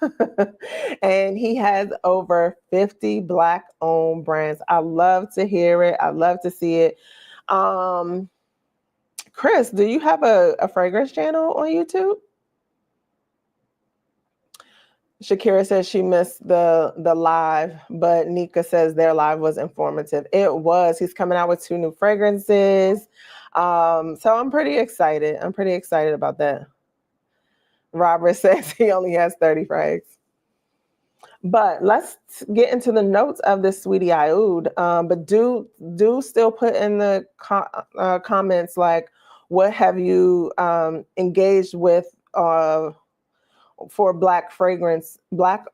And he has over 50 Black-owned brands. I love to hear it. I love to see it. Chris, do you have a fragrance channel on YouTube? Shakira says she missed the live, but Nika says their live was informative. It was. He's coming out with 2 new fragrances. So I'm pretty excited. I'm pretty excited about that. Robert says he only has 30 frags. But let's get into the notes of this sweetie Aoud. But do still put in the comments like what have you engaged with for Black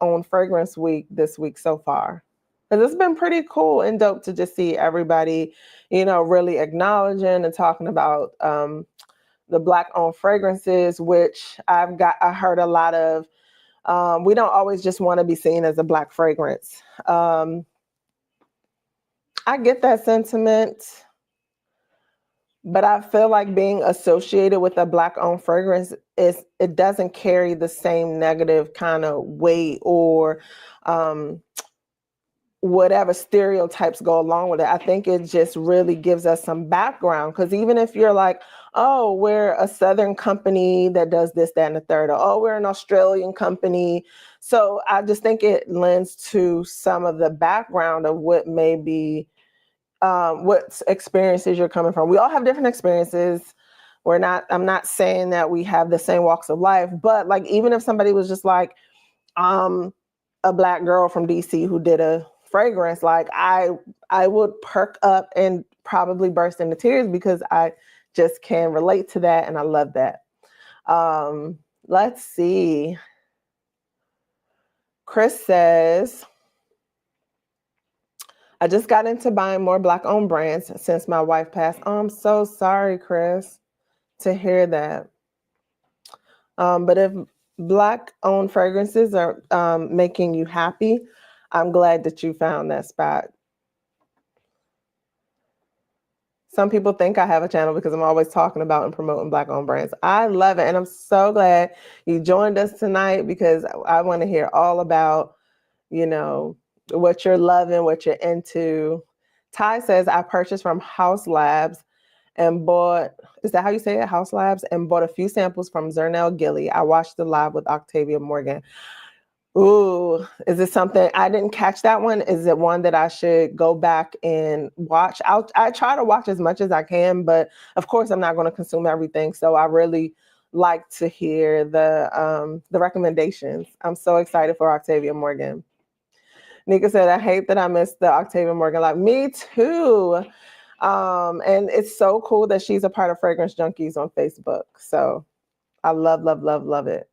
owned Fragrance Week this week so far. Because it's been pretty cool and dope to just see everybody, really acknowledging and talking about the Black owned fragrances, which I heard a lot of. We don't always just want to be seen as a Black fragrance. I get that sentiment, but I feel like being associated with a Black owned fragrance it doesn't carry the same negative kind of weight or whatever stereotypes go along with it. I think it just really gives us some background, because even if you're like, oh, we're a Southern company that does this, that, and the third, or oh, we're an Australian company. So I just think it lends to some of the background of what may be, what experiences you're coming from. We all have different experiences. I'm not saying that we have the same walks of life, but like, even if somebody was just like, a Black girl from DC who did a fragrance, like I would perk up and probably burst into tears because I just can relate to that and I love that. Let's see. Chris says, I just got into buying more Black owned brands since my wife passed. Oh, I'm so sorry, Chris, to hear that. But if Black owned fragrances are making you happy, I'm glad that you found that spot. Some people think I have a channel because I'm always talking about and promoting Black owned brands. I love it. And I'm so glad you joined us tonight because I want to hear all about, what you're loving, what you're into. Ty says, I purchased from House Labs and bought, is that how you say it? House Labs, and bought a few samples from Zernell Gilly. I watched the live with Octavia Morgan. Ooh, is it something I didn't catch that one? Is it one that I should go back and watch? I try to watch as much as I can, but of course I'm not going to consume everything. So I really like to hear the recommendations. I'm so excited for Octavia Morgan. Nika said, I hate that I missed the Octavia Morgan live. Me too. And it's so cool that she's a part of Fragrance Junkies on Facebook. So I love, love, love, love it.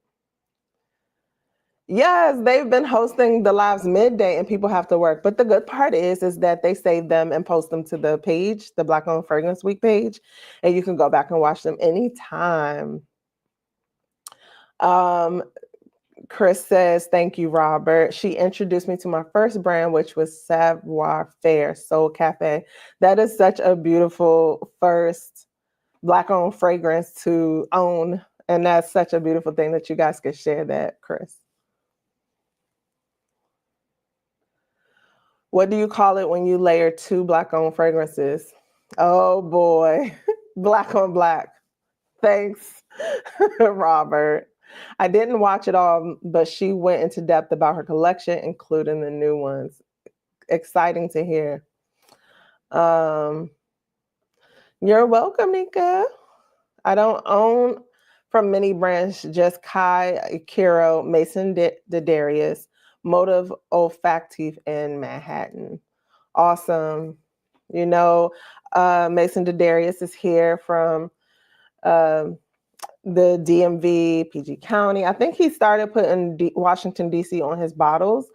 Yes, they've been hosting the lives midday and people have to work. But the good part is that they save them and post them to the page, the Black Owned Fragrance Week page, and you can go back and watch them anytime. Chris says, thank you, Robert. She introduced me to my first brand, which was Savoir Faire Soul Cafe. That is such a beautiful first Black-owned fragrance to own. And that's such a beautiful thing that you guys could share that, Chris. What do you call it when you layer two Black-owned fragrances? Oh, boy. Black on Black. Thanks, Robert. I didn't watch it all, but she went into depth about her collection, including the new ones. Exciting to hear. You're welcome, Nika. I don't own from many brands, just Kai, Kiro, Maison de Darius, Motive Olfactive, and Manhattan. Awesome. Maison de Darius is here from the DMV, PG County. I think he started putting Washington, D.C. on his bottles.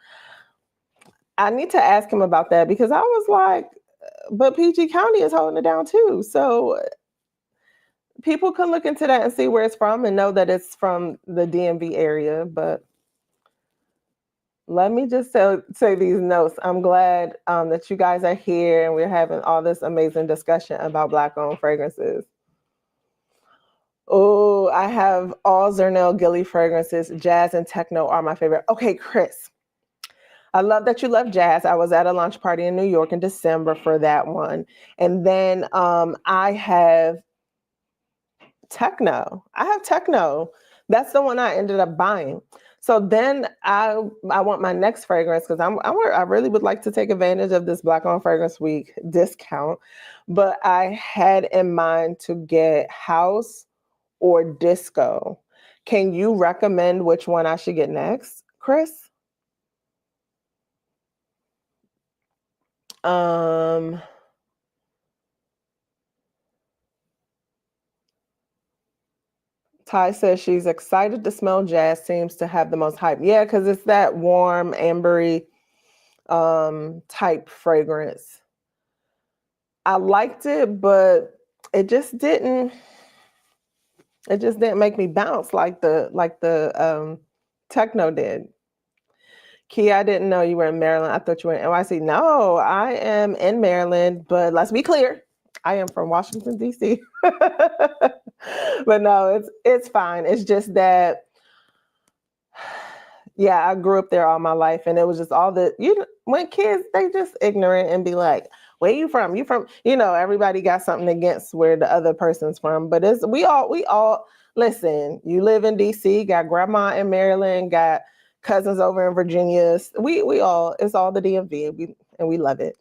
I need to ask him about that because I was like, but PG County is holding it down too. So people can look into that and see where it's from and know that it's from the DMV area. But let me just say these notes. I'm glad that you guys are here and we're having all this amazing discussion about Black-owned fragrances. Oh, I have all Zernell Gilly fragrances. Jazz and techno are my favorite. Okay, Chris. I love that you love jazz. I was at a launch party in New York in December for that one. And then I have techno. That's the one I ended up buying. So then I want my next fragrance because I really would like to take advantage of this Black-owned Fragrance Week discount. But I had in mind to get house or disco. Can you recommend which one I should get next, Chris? Ty says she's excited to smell jazz. Seems to have the most hype. Yeah, because it's that warm, ambery type fragrance. I liked it, but it just didn't make me bounce like the techno did. Key, I didn't know you were in Maryland. I thought you were in NYC. No, I am in Maryland, but let's be clear. I am from Washington, D.C. But no, it's fine. It's just that, yeah, I grew up there all my life, and it was just all the when kids, they just ignorant and be like, "Where you from? You from?" Everybody got something against where the other person's from, but we all listen. You live in D.C., got grandma in Maryland, got cousins over in Virginia. We all, it's all the DMV, and we love it.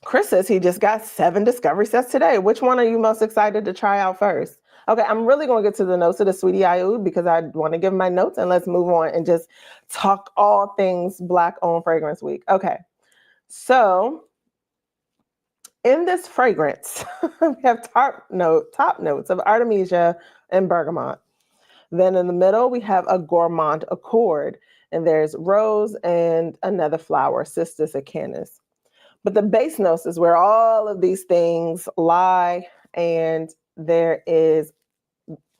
Chris says he just got 7 discovery sets today. Which one are you most excited to try out first? Okay, I'm really going to get to the notes of the Sweetie Aoud because I want to give my notes, and let's move on and just talk all things Black-owned fragrance week. Okay, so in this fragrance, we have top notes of Artemisia and bergamot. Then in the middle, we have a gourmand accord, and there's rose and another flower, Cistus acanus. But the base notes is where all of these things lie, and there is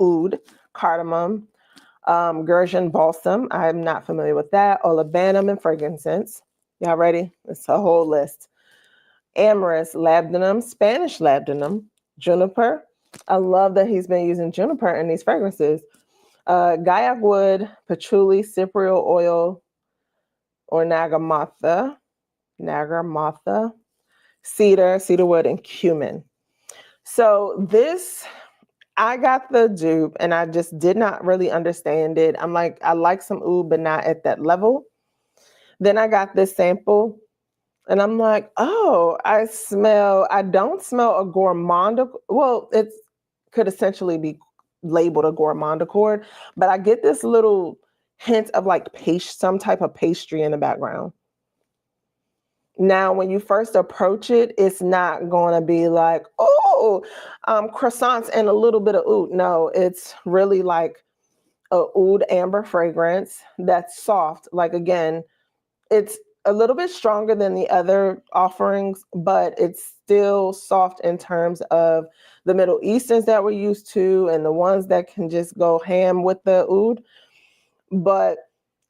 oud, cardamom, Gurkhan balsam. I'm not familiar with that. Olibanum and frankincense. Y'all ready? It's a whole list. Amyris, labdanum, Spanish labdanum, juniper. I love that he's been using juniper in these fragrances. Gaiac wood, patchouli, cypriol oil, or nagarmotha, cedar wood, and cumin. So this, I got the dupe and I just did not really understand it. I'm like, I like some oud, but not at that level. Then I got this sample and I'm like, oh, I don't smell a gourmand. Well, it could essentially be labeled a gourmand accord, but I get this little hint of like some type of pastry in the background. Now, when you first approach it, it's not going to be like, oh, croissants and a little bit of oud. No, it's really like a oud amber fragrance that's soft. Like, again, it's a little bit stronger than the other offerings, but it's still soft in terms of the Middle Easterns that we're used to and the ones that can just go ham with the oud. But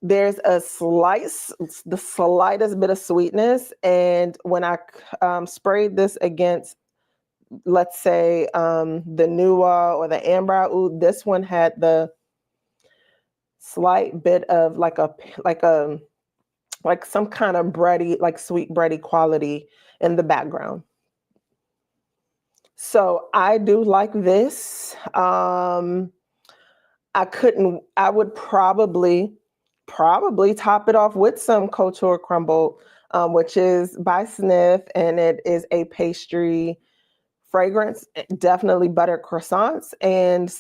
there's the slightest bit of sweetness. And when I sprayed this against, let's say, the Nuwa or the Amber Oud, this one had the slight bit of like some kind of bready, like sweet bready quality in the background. So I do like this. I would probably top it off with some Couture Crumble, which is by Sniff, and it is a pastry fragrance, definitely buttered croissants, and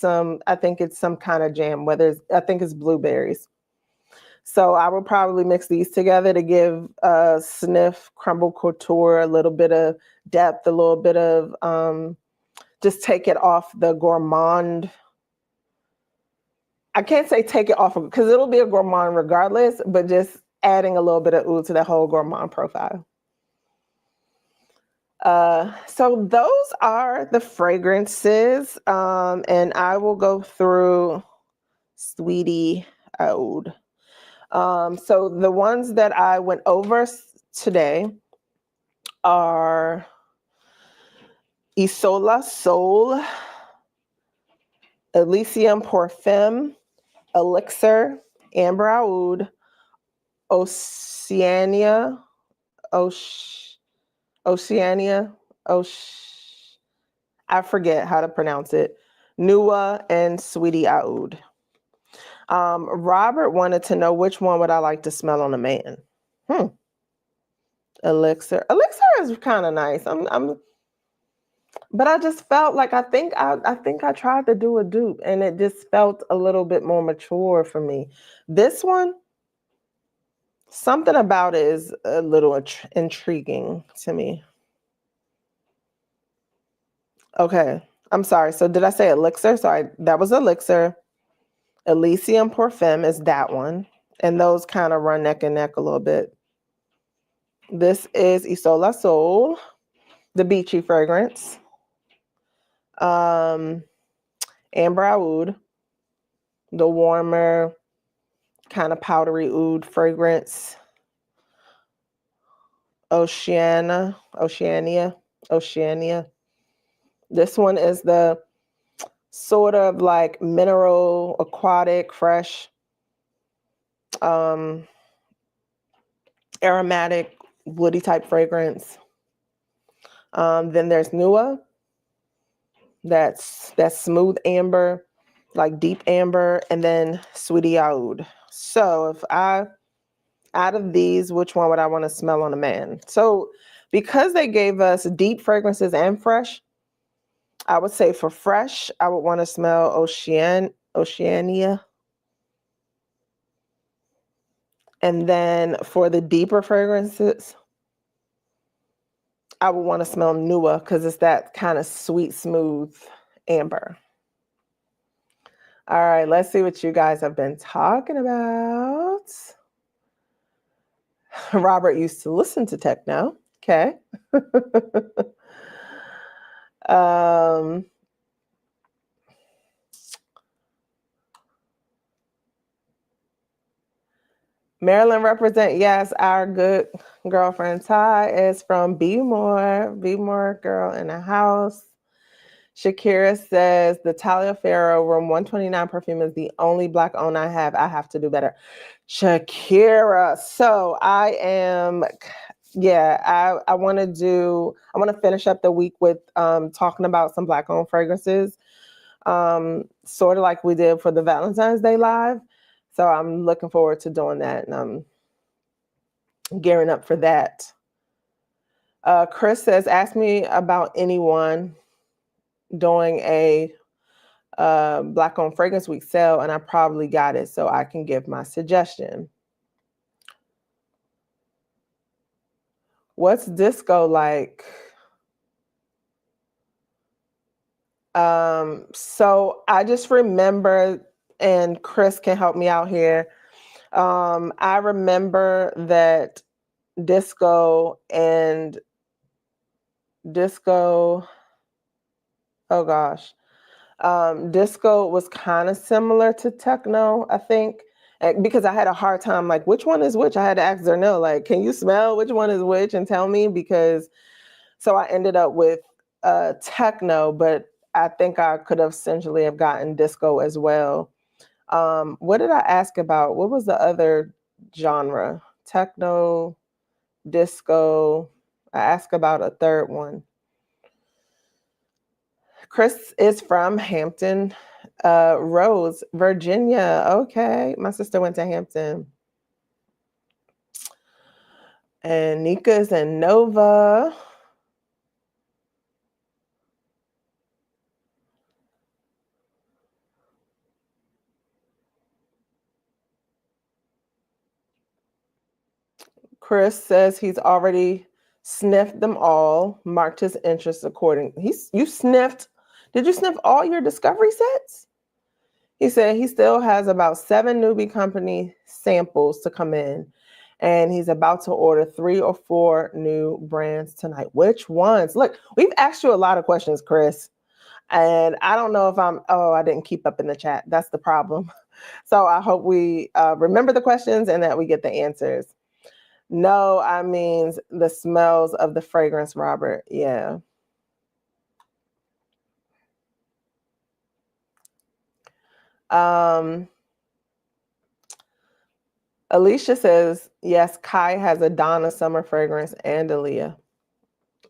I think it's some kind of jam, I think it's blueberries. So I would probably mix these together to give Sniff Crumble Couture a little bit of depth, a little bit of, just take it off the gourmand. I can't say take it off because it'll be a gourmand regardless, but just adding a little bit of oud to that whole gourmand profile. So those are the fragrances, and I will go through Sweetie Aoud. So the ones that I went over today are Isola Sol, Elysium Parfum, Elixir, Amber Aoud, Oceania, I forget how to pronounce it, Nuwa, and Sweetie Aoud. Robert wanted to know which one would I like to smell on a man. Elixir is kind of nice. But I just felt like I think I tried to do a dupe and it just felt a little bit more mature for me. This one, something about it is a little intriguing to me. Okay. I'm sorry. So did I say Elixir? Sorry, that was Elixir. Elysium Parfum is that one. And those kind of run neck and neck a little bit. This is Isola Sol, the beachy fragrance. Um, Amber Aoud, the warmer, kind of powdery oud fragrance. Oceania. This one is the sort of like mineral, aquatic, fresh, um, aromatic, woody type fragrance. Then there's Nuwa, that's smooth amber, like deep amber, and then Sweetie Aoud. So if I out of these, which one would I want to smell on a man? So because they gave us deep fragrances and fresh, I would say for fresh, I would want to smell Oceania. And then for the deeper fragrances, I would want to smell Nuwa because it's that kind of sweet, smooth amber. All right, let's see what you guys have been talking about. Robert used to listen to techno. Okay. um, Maryland represent, yes, our good girlfriend Ty is from Be More. Be More girl in the house. Shakira says the Taliaferro Room 129 perfume is the only black owned I have. I have to do better. Shakira. So I want to finish up the week with talking about some black owned fragrances. Sort of like we did for the Valentine's Day live. So I'm looking forward to doing that and I'm gearing up for that. Chris says, ask me about anyone doing a black owned fragrance week sale, and I probably got it, so I can give my suggestion. What's disco like? So I just remember, and Chris can help me out here. I remember that disco and disco, oh gosh, disco was kind of similar to techno, I think, because I had a hard time, like, which one is which? I had to ask Zernil, like, can you smell which one is which and tell me? Because, so I ended up with techno, but I think I could have essentially have gotten disco as well. What did I ask about? What was the other genre? Techno, disco. I asked about a third one. Chris is from Hampton Roads, Virginia. Okay. My sister went to Hampton. And Nika's in Nova. Chris says he's already sniffed them all, marked his interest according. You sniffed. Did you sniff all your discovery sets? He said he still has about 7 newbie company samples to come in, and he's about to order 3 or 4 new brands tonight. Which ones? Look, we've asked you a lot of questions, Chris, and I don't know if I didn't keep up in the chat. That's the problem. So I hope we remember the questions and that we get the answers. No, I mean the smells of the fragrance, Robert. Yeah. Alicia says, yes, Kai has a Donna summer fragrance and Aaliyah.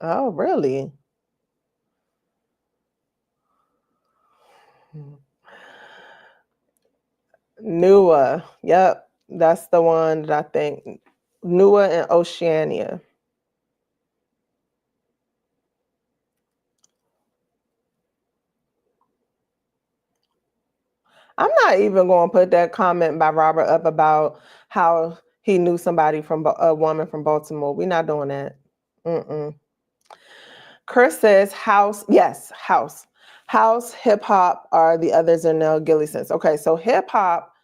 Oh, really? Nuwa. Yep. That's the one that I think. Nuwa and Oceania. I'm not even going to put that comment by Robert up about how he knew somebody from a woman from Baltimore. We're not doing that. Mm-mm. Chris says house. Yes, house. House, hip hop are the others in Nell Gilly sense. Okay, so hip hop,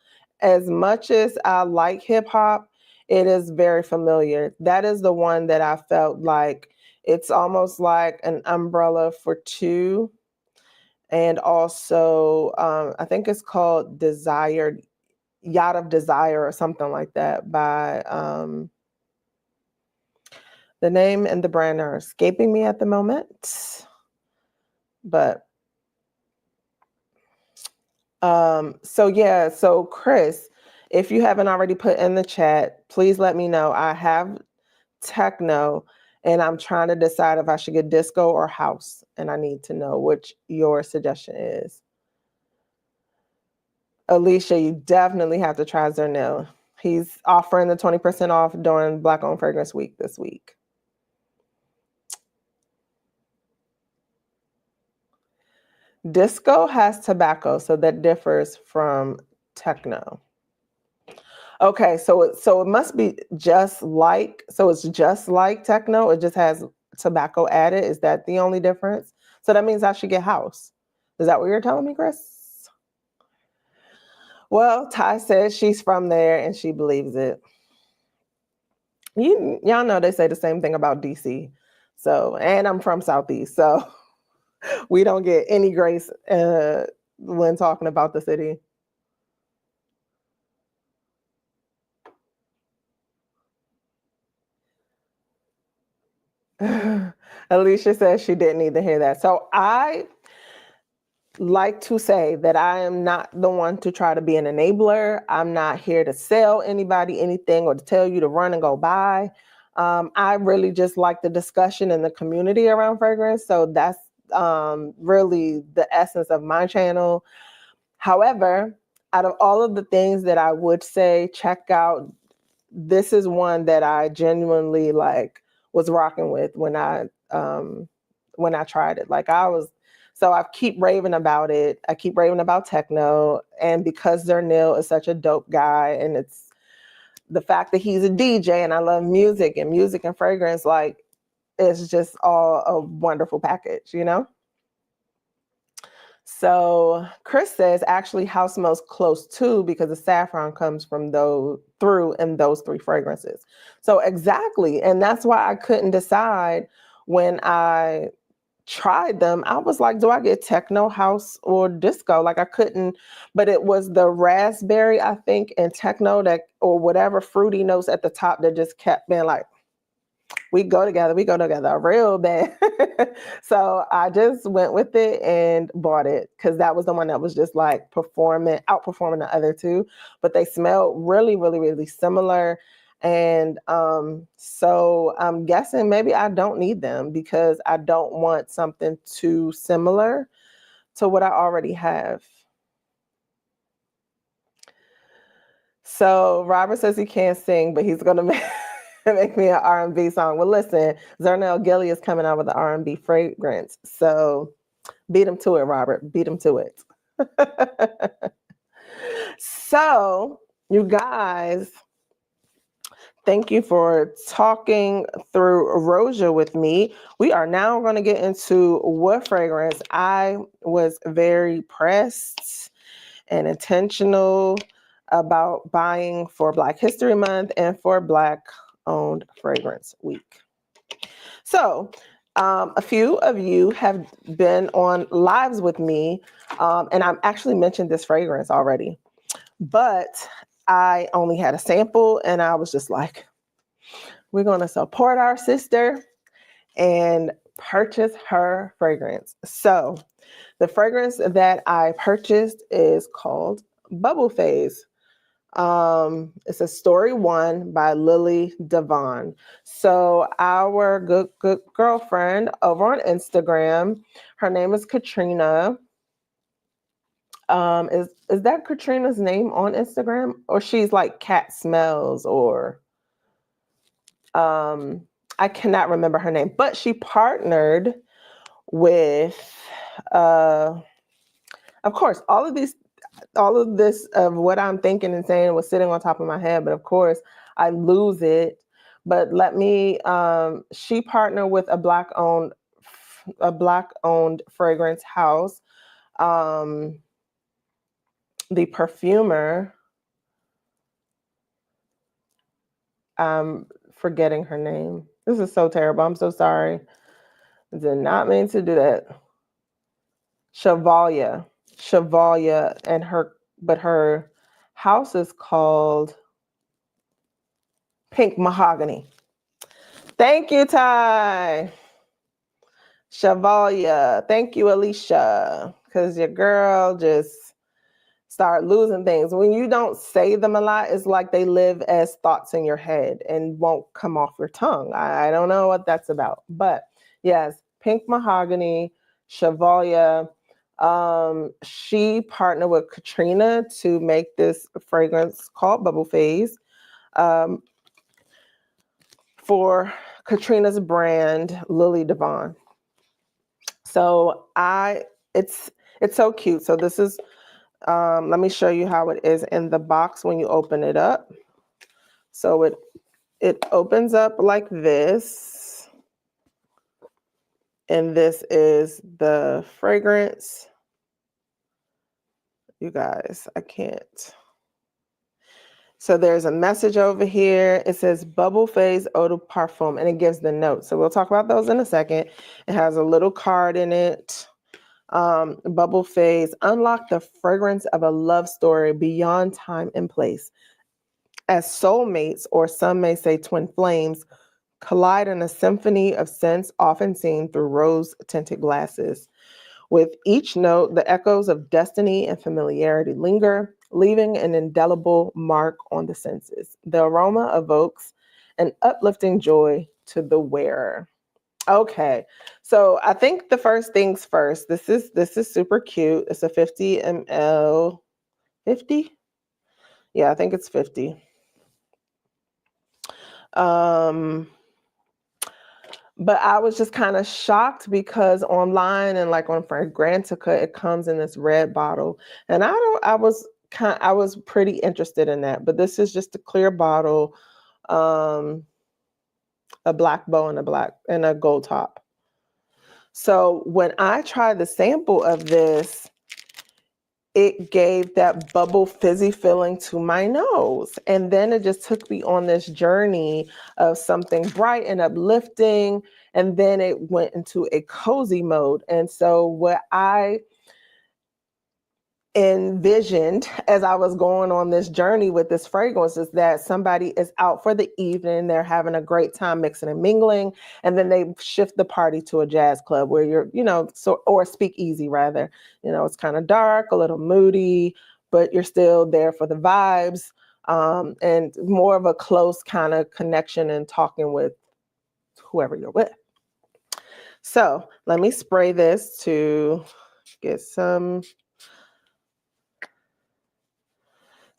as much as I like hip hop, it is very familiar. That is the one that I felt like it's almost like an umbrella for two. And also, I think it's called Desired, Yacht of Desire or something like that by the name and the brand are escaping me at the moment. But so Chris, if you haven't already put in the chat, please let me know. I have techno and I'm trying to decide if I should get disco or house, and I need to know which your suggestion is. Alicia, you definitely have to try Zernil. He's offering the 20% off during Black Owned Fragrance Week this week. Disco has tobacco, so that differs from techno. Okay, so it must be just like, so it's just like techno, it just has tobacco added. Is that the only difference? So that means I should get house. Is that what you're telling me, Chris? Well, Ty says she's from there and she believes it. Y'all know they say the same thing about DC. So, and I'm from Southeast, so we don't get any grace when talking about the city. Alicia says she didn't need to hear that. So I like to say that I am not the one to try to be an enabler. I'm not here to sell anybody anything or to tell you to run and go buy. I really just like the discussion in the community around fragrance. So that's really the essence of my channel. However, out of all of the things that I would say, check out, this is one that I genuinely like was rocking with when I tried it. Like so I keep raving about it. I keep raving about techno, and because Zernil is such a dope guy, and it's the fact that he's a DJ, and I love music and fragrance, like it's just all a wonderful package, you know? So Chris says actually house smells close too because the saffron comes from through in those three fragrances. So exactly. And that's why I couldn't decide when I tried them. I was like, do I get techno, house, or disco? Like I couldn't, but it was the raspberry, I think, and techno that, or whatever fruity notes at the top that just kept being like, we go together real bad. So I just went with it and bought it because that was the one that was just like outperforming the other two, but they smelled really, really, really similar. And so I'm guessing maybe I don't need them because I don't want something too similar to what I already have. So Robert says he can't sing, but he's gonna make me an R&B song. Well, listen, Zernel Gilly is coming out with an R&B fragrance, so beat him to it, Robert. Beat him to it. So, you guys, thank you for talking through Roja with me. We are now going to get into what fragrance I was very pressed and intentional about buying for Black History Month and for Black Owned Fragrance Week. So a few of you have been on lives with me, and I've actually mentioned this fragrance already, but I only had a sample and I was just like, we're going to support our sister and purchase her fragrance. So the fragrance that I purchased is called Bubble Phase. It's a story one by Lily Devon. So our good girlfriend over on Instagram, her name is Katrina. Is that Katrina's name on Instagram, or she's like Cat Smells, or I cannot remember her name, but she partnered with of course all of these all of this of what I'm thinking and saying was sitting on top of my head, but of course I lose it. But let me, she partnered with a black owned fragrance house. Um, the perfumer, I'm forgetting her name. This is so terrible. I'm so sorry. I did not mean to do that. Chevalier. Chevalier and her house is called Pink Mahogany. Thank you, Ty. Chevalier. Thank you, Alicia. Because your girl just start losing things. When you don't say them a lot, it's like they live as thoughts in your head and won't come off your tongue. I don't know what that's about. But yes, Pink Mahogany, Chevalier. She partnered with Katrina to make this fragrance called Bubble Phase um, for Katrina's brand, Lily Devon. So it's so cute. So this is let me show you how it is in the box when you open it up. So it opens up like this. And this is the fragrance. You guys, I can't. So there's a message over here. It says Bubble Phase Eau De Parfum, and it gives the notes. So we'll talk about those in a second. It has a little card in it. Bubble Phase, unlock the fragrance of a love story beyond time and place. As soulmates, or some may say twin flames, collide in a symphony of scents often seen through rose-tinted glasses. With each note, the echoes of destiny and familiarity linger, leaving an indelible mark on the senses. The aroma evokes an uplifting joy to the wearer. Okay, so I think the first things first. This is super cute. It's a 50 ml. 50? Yeah, I think it's 50. Um, but I was just kind of shocked because online and like on Fragrantica, it comes in this red bottle, and I was pretty interested in that. But this is just a clear bottle, um, a black bow and a gold top. So when I tried the sample of this, it gave that bubble fizzy feeling to my nose. And then it just took me on this journey of something bright and uplifting. And then it went into a cozy mode. And so what I envisioned as I was going on this journey with this fragrance is that somebody is out for the evening, they're having a great time mixing and mingling, and then they shift the party to a jazz club where you're, or a speakeasy rather. It's kind of dark, a little moody, but you're still there for the vibes, and more of a close kind of connection and talking with whoever you're with. So let me spray this to get some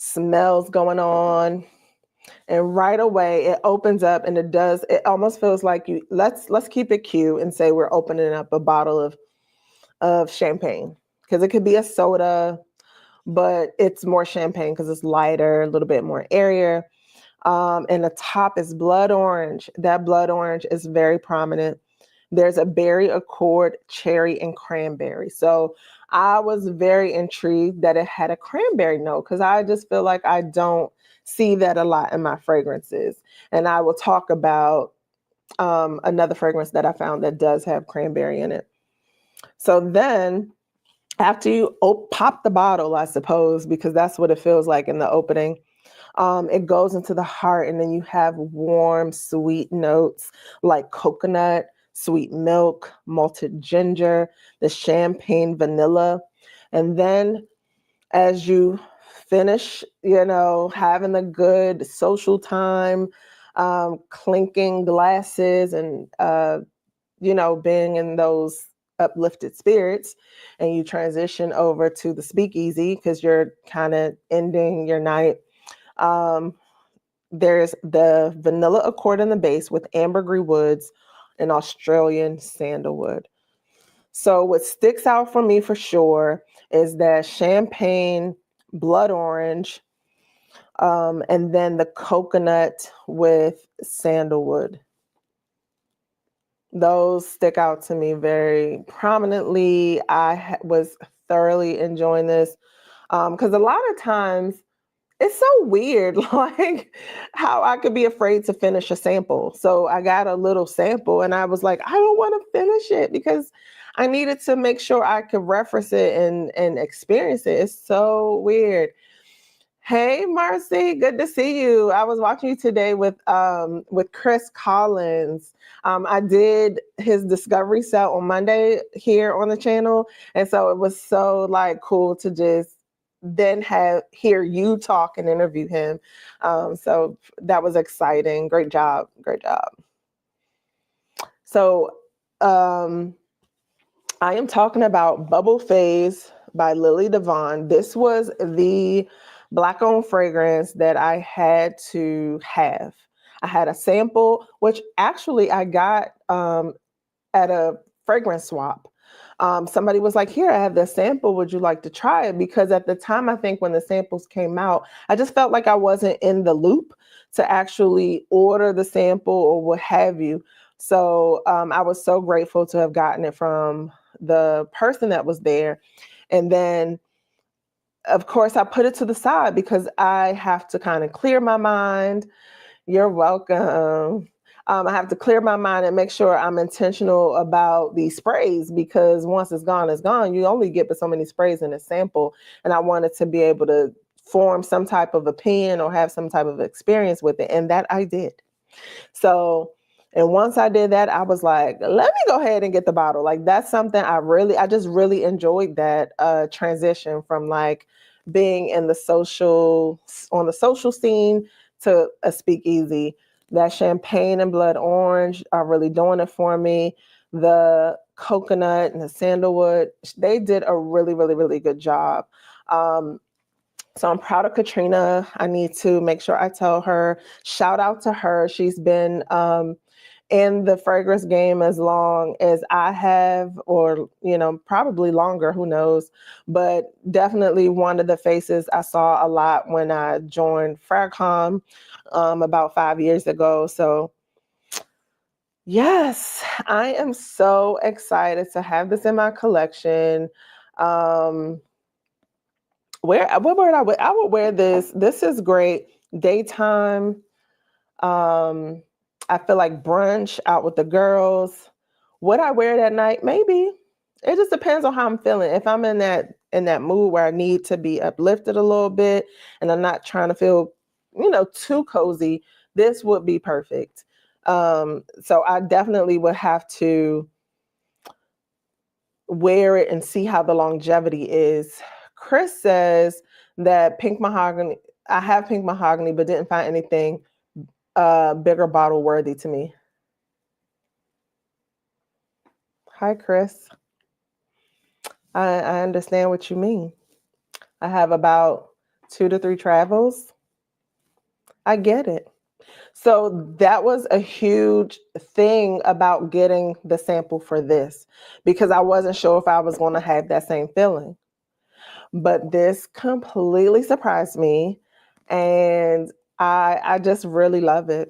smells going on, and right away it opens up, and it almost feels like let's keep it cute and say we're opening up a bottle of champagne, because it could be a soda, but it's more champagne because it's lighter, a little bit more airier. And the top is blood orange. That blood orange is very prominent. There's a berry accord, cherry, and cranberry. So I was very intrigued that it had a cranberry note, because I just feel like I don't see that a lot in my fragrances. And I will talk about another fragrance that I found that does have cranberry in it. So then after you pop the bottle, I suppose, because that's what it feels like in the opening, it goes into the heart, and then you have warm, sweet notes like coconut, sweet milk, malted ginger, the champagne vanilla. And then as you finish, having a good social time, clinking glasses and, being in those uplifted spirits, and you transition over to the speakeasy because you're kind of ending your night. Um, there's the vanilla accord in the base with ambergris woods and Australian sandalwood. So what sticks out for me for sure is that champagne blood orange, and then the coconut with sandalwood. Those stick out to me very prominently. Was thoroughly enjoying this because a lot of times it's so weird, like how I could be afraid to finish a sample. So I got a little sample and I was like, I don't want to finish it because I needed to make sure I could reference it and experience it. It's so weird. Hey Marcy, good to see you. I was watching you today with Chris Collins. I did his discovery set on Monday here on the channel, and so it was so like cool to just then have hear you talk and interview him. So that was exciting. Great job, great job. So I am talking about Bubble Phase by Lily Devon. This was the Black-owned fragrance that I had to have. I had a sample, which actually I got at a fragrance swap. Somebody was like, here, I have this sample. Would you like to try it? Because at the time, I think when the samples came out, I just felt like I wasn't in the loop to actually order the sample or what have you. So I was so grateful to have gotten it from the person that was there. And then, of course, I put it to the side because I have to kind of clear my mind. You're welcome. I have to clear my mind and make sure I'm intentional about these sprays because once it's gone, it's gone. You only get but so many sprays in a sample. And I wanted to be able to form some type of opinion or have some type of experience with it. And that I did. So, and once I did that, I was like, let me go ahead and get the bottle. Like that's something I just really enjoyed that transition from like being in on the social scene to a speakeasy. That champagne and blood orange are really doing it for me. The coconut and the sandalwood, they did a really, really, really good job. So I'm proud of Katrina. I need to make sure I tell her, shout out to her. She's been in the fragrance game as long as I have, or, probably longer, who knows. But definitely one of the faces I saw a lot when I joined Fragcom about 5 years ago. So yes, I am so excited to have this in my collection. What word I would wear this. This is great. Daytime. I feel like brunch out with the girls. Would I wear it at night? Maybe. It just depends on how I'm feeling. If I'm in that mood where I need to be uplifted a little bit and I'm not trying to feel, too cozy, this would be perfect. So I definitely would have to wear it and see how the longevity is. Chris says that pink mahogany, I have pink mahogany, but didn't find anything bigger bottle worthy to me. Hi, Chris. I understand what you mean. I have about 2 to 3 travels. I get it. So that was a huge thing about getting the sample for this because I wasn't sure if I was going to have that same feeling. But this completely surprised me, and I just really love it.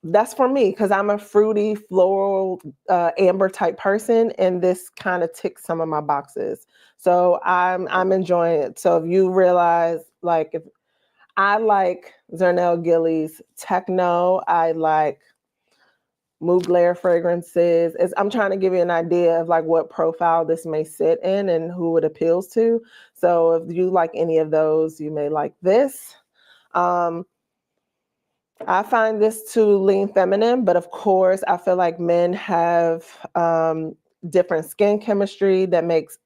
That's for me because I'm a fruity, floral, amber type person, and this kind of ticks some of my boxes. So I'm enjoying it. So if you realize, like, if I like Zernell Gillies techno, I like Mugler fragrances. I'm trying to give you an idea of like what profile this may sit in and who it appeals to. So if you like any of those, you may like this. I find this to lean feminine, but of course, I feel like men have different skin chemistry that makes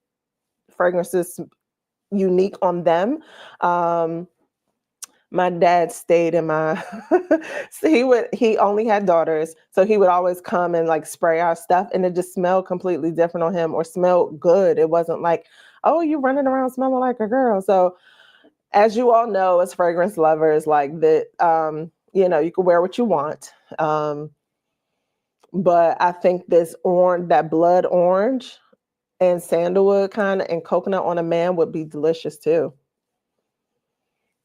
fragrances unique on them. My dad stayed in my so he only had daughters, so he would always come and like spray our stuff and it just smelled completely different on him or smelled good. It wasn't like, oh, you running around smelling like a girl. So as you all know, as fragrance lovers, like that, you can wear what you want. But I think that blood orange and sandalwood kind of and coconut on a man would be delicious too.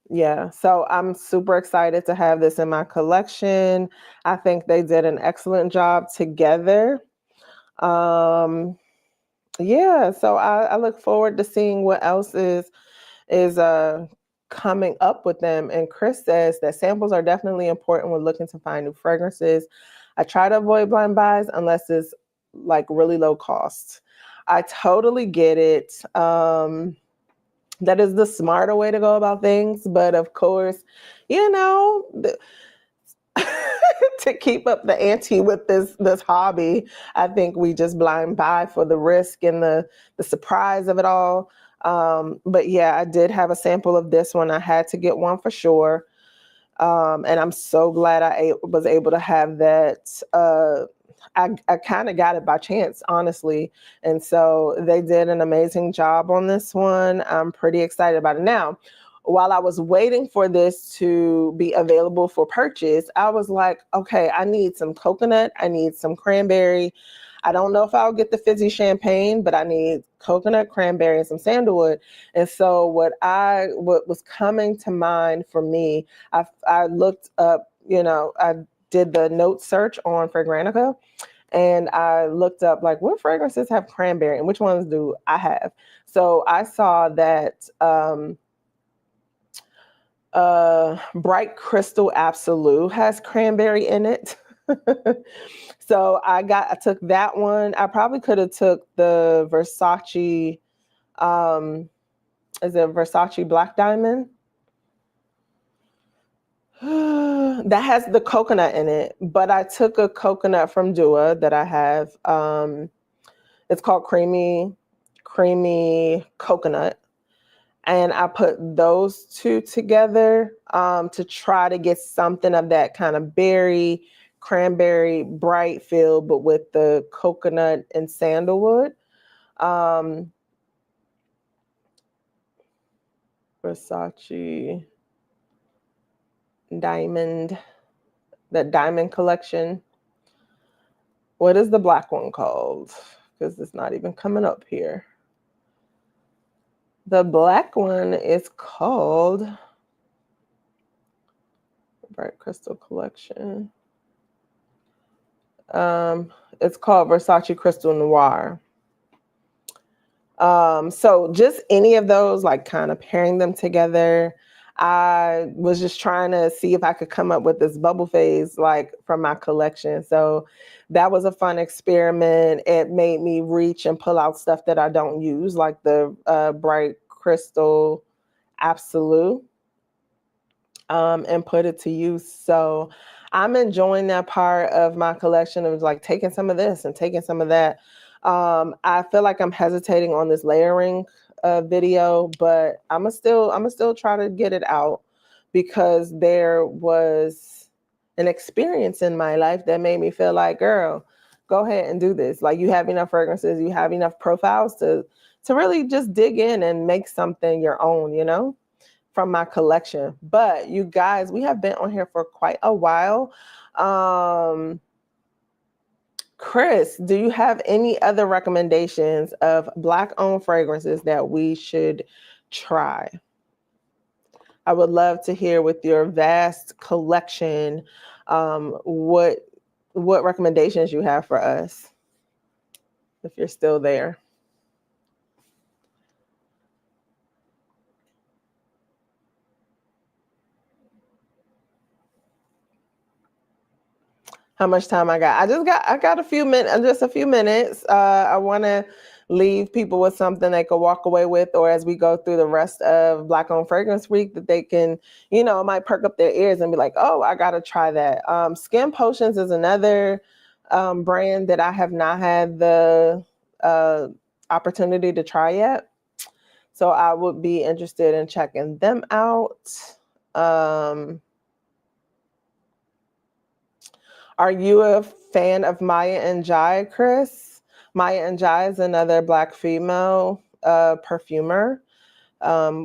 Yeah, so I'm super excited to have this in my collection. I think they did an excellent job together. Um, yeah, so I look forward to seeing what else is coming up with them. And Chris says that samples are definitely important when looking to find new fragrances. I try to avoid blind buys unless it's like really low cost. I totally get it. That is the smarter way to go about things, but of course, you know, to keep up the ante with this hobby, I think we just blind buy for the risk and the surprise of it all. But yeah, I did have a sample of this one. I had to get one for sure. And I'm so glad I was able to have that. I kind of got it by chance, honestly. And so they did an amazing job on this one. I'm pretty excited about it. Now, while I was waiting for this to be available for purchase, I was like, okay, I need some coconut. I need some cranberry. I don't know if I'll get the fizzy champagne, but I need coconut, cranberry, and some sandalwood. And so what was coming to mind for me, I looked up, I did the note search on Fragrantica, and I looked up like what fragrances have cranberry and which ones do I have. So I saw that Bright Crystal Absolute has cranberry in it. So I took that one. I probably could have took the Versace, is it Versace Black Diamond? That has the coconut in it, but I took a coconut from Dua that I have. It's called creamy coconut. And I put those two together to try to get something of that kind of berry, cranberry, bright feel, but with the coconut and sandalwood. Versace Diamond, the Diamond collection. What is the black one called? Because it's not even coming up here. The black one is called Bright Crystal Collection. It's called Versace Crystal Noir. So just any of those, like kind of pairing them together. I was just trying to see if I could come up with this bubble phase like from my collection. So that was a fun experiment. It made me reach and pull out stuff that I don't use, like the Bright Crystal Absolute, and put it to use. So I'm enjoying that part of my collection of like taking some of this and taking some of that. I feel like I'm hesitating on this layering video, but I'm still try to get it out because there was an experience in my life that made me feel like, girl, go ahead and do this. Like you have enough fragrances, you have enough profiles to really just dig in and make something your own, from my collection. But you guys, we have been on here for quite a while. Chris, do you have any other recommendations of Black-owned fragrances that we should try? I would love to hear with your vast collection, what recommendations you have for us, if you're still there. How much time I got? I got a few minutes, just a few minutes. I want to leave people with something they could walk away with, or as we go through the rest of Black Owned Fragrance Week, that they can, might perk up their ears and be like, oh, I got to try that. Skin Potions is another brand that I have not had the opportunity to try yet. So I would be interested in checking them out. Are you a fan of Maya and Jai, Chris? Maya and Jai is another Black female perfumer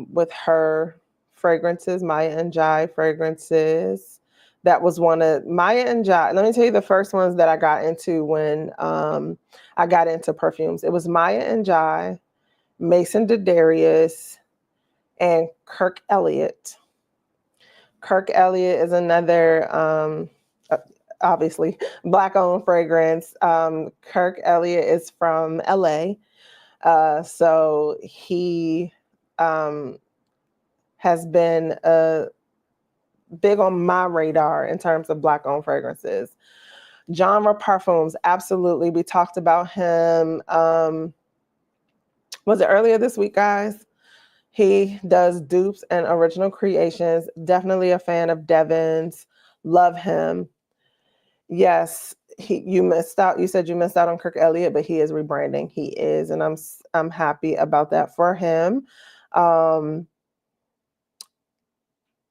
with her fragrances, Maya and Jai fragrances. That was one of Maya and Jai. Let me tell you the first ones that I got into when I got into perfumes. It was Maya and Jai, Mason Darius, and Kirk Elliott. Kirk Elliott is another, uh, obviously, Black owned fragrance. Kirk Elliott is from LA. So he um, has been big on my radar in terms of Black owned fragrances. Genre Parfums, absolutely. We talked about him. Was it earlier this week, guys? He does dupes and original creations. Definitely a fan of Devon's. Love him. Yes, you missed out. You said you missed out on Kirk Elliott, but he is rebranding. He is, and I'm happy about that for him. Um,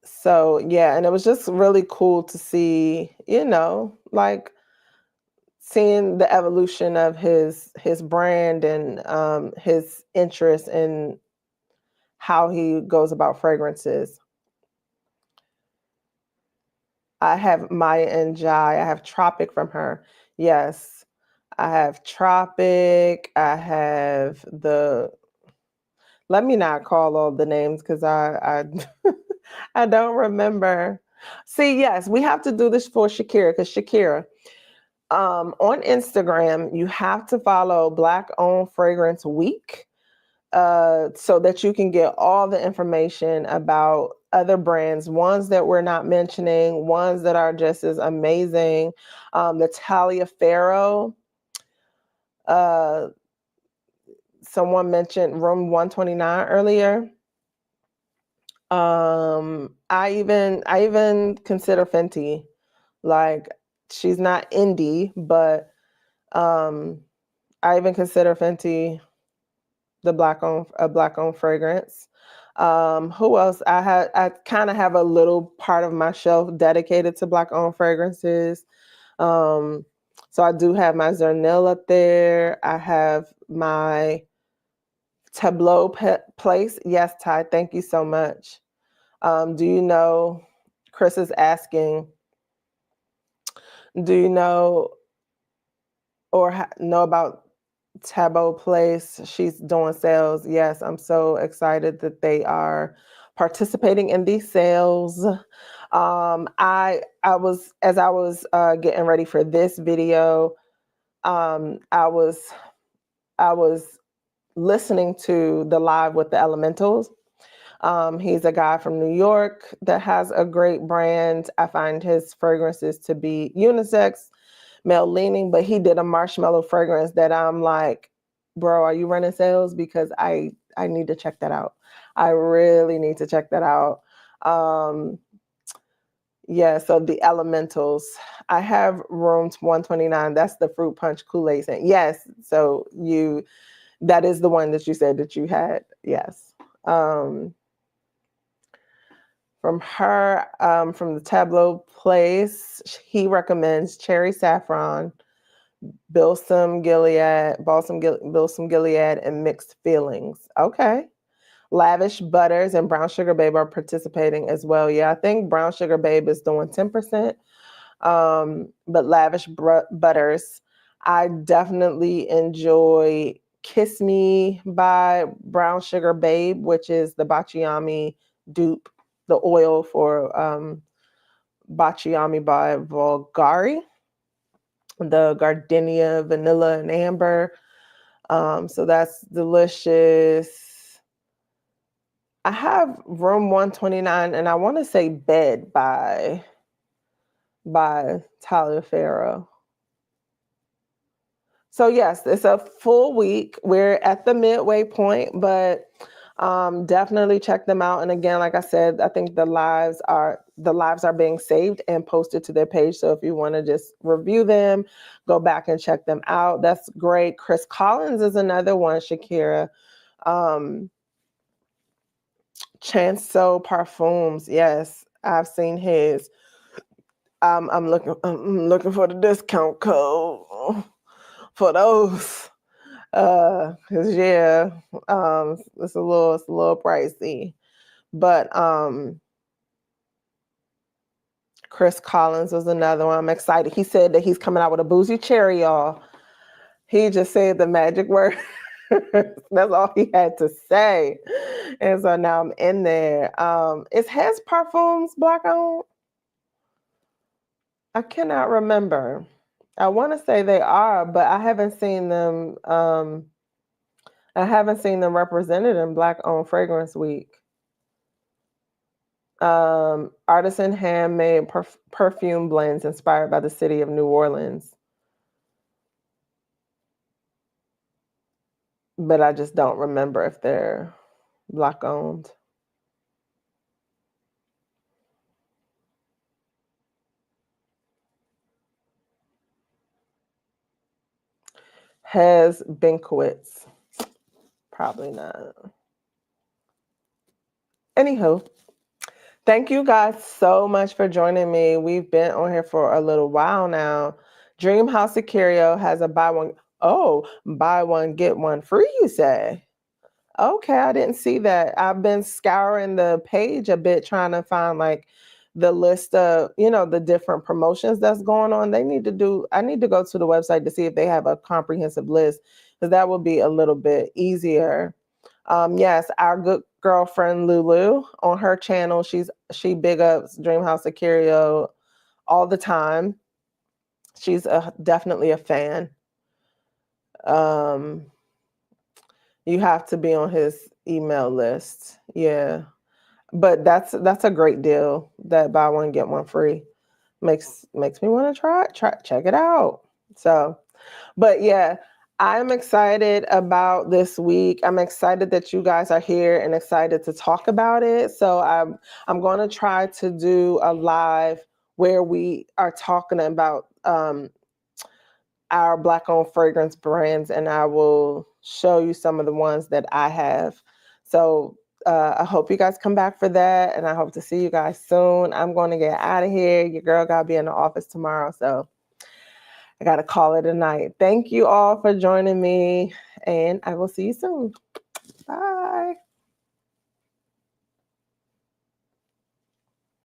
so yeah, and it was just really cool to see, like seeing the evolution of his brand and his interest in how he goes about fragrances. I have Maya and Jai. I have Tropic from her. Yes. I have Tropic. I have let me not call all the names because I I don't remember. See, yes, we have to do this for Shakira because Shakira, on Instagram, you have to follow Black Owned Fragrance Week so that you can get all the information about other brands, ones that we're not mentioning, ones that are just as amazing. The Taliaferro, uh, someone mentioned Room 129 earlier. I even consider Fenty, like, she's not indie, but um, I even consider Fenty a black owned fragrance. Who else? I kind of have a little part of my shelf dedicated to Black owned fragrances. Um, so I do have my Zernil up there. I have my Tableau place. Yes, Ty, thank you so much. Do you know? Chris is asking, do you know or know about Tableau Place? She's doing sales. Yes, I'm so excited that they are participating in these sales. I was as I was getting ready for this video, I was listening to the live with the Elementals. He's a guy from New York that has a great brand. I find his fragrances to be unisex, male leaning, but he did a marshmallow fragrance that I'm like, bro, are you running sales? Because I need to check that out. I really need to check that out. Yeah, so the Elementals. I have Room 129. That's the fruit punch Kool-Aid scent. Yes, so that is the one that you said that you had. Yes. From her, from the Tableau Place, he recommends Cherry Saffron, Balsam Gilead, and Mixed Feelings. Okay. Lavish Butters and Brown Sugar Babe are participating as well. Yeah, I think Brown Sugar Babe is doing 10%. But Lavish Butters, I definitely enjoy Kiss Me by Brown Sugar Babe, which is the Baciami dupe, the oil for Baciami by Vulgari, the Gardenia Vanilla and Amber. So that's delicious. I have Room 129 and I want to say Bed by Taliaferro. So yes, it's a full week. We're at the midway point, but definitely check them out. And again, like I said, I think the lives are being saved and posted to their page. So if you want to just review them, go back and check them out. That's great. Chris Collins is another one, Shakira. Chanso Parfums. Yes, I've seen his. I'm looking for the discount code for those. 'Cause yeah, it's a little pricey. But Chris Collins was another one. I'm excited. He said that he's coming out with a boozy cherry, y'all. He just said the magic word. That's all he had to say. And so now I'm in there. Is Has Parfums black owned? I cannot remember. I want to say they are, but I haven't seen them. I haven't seen them represented in Black Owned Fragrance Week. Artisan handmade perfume blends inspired by the city of New Orleans. But I just don't remember if they're Black owned. Has Banquets. Probably not. Anywho, thank you guys so much for joining me. We've been on here for a little while now. Dream House of Curio has a buy one, get one free, you say? Okay, I didn't see that. I've been scouring the page a bit trying to find like the list of, the different promotions that's going on. I need to go to the website to see if they have a comprehensive list, because that would be a little bit easier. Yes, our good girlfriend Lulu on her channel, she big ups Dream House of Curio all the time. She's definitely a fan. You have to be on his email list. Yeah. But that's a great deal, that buy one get one free. Makes me want to check it out. So, but yeah, I'm excited about this week. I'm excited that you guys are here and excited to talk about it. So I'm going to try to do a live where we are talking about our Black owned fragrance brands, and I will show you some of the ones that I have. So I hope you guys come back for that, and I hope to see you guys soon. I'm going to get out of here. Your girl got to be in the office tomorrow, so I got to call it a night. Thank you all for joining me, and I will see you soon. Bye.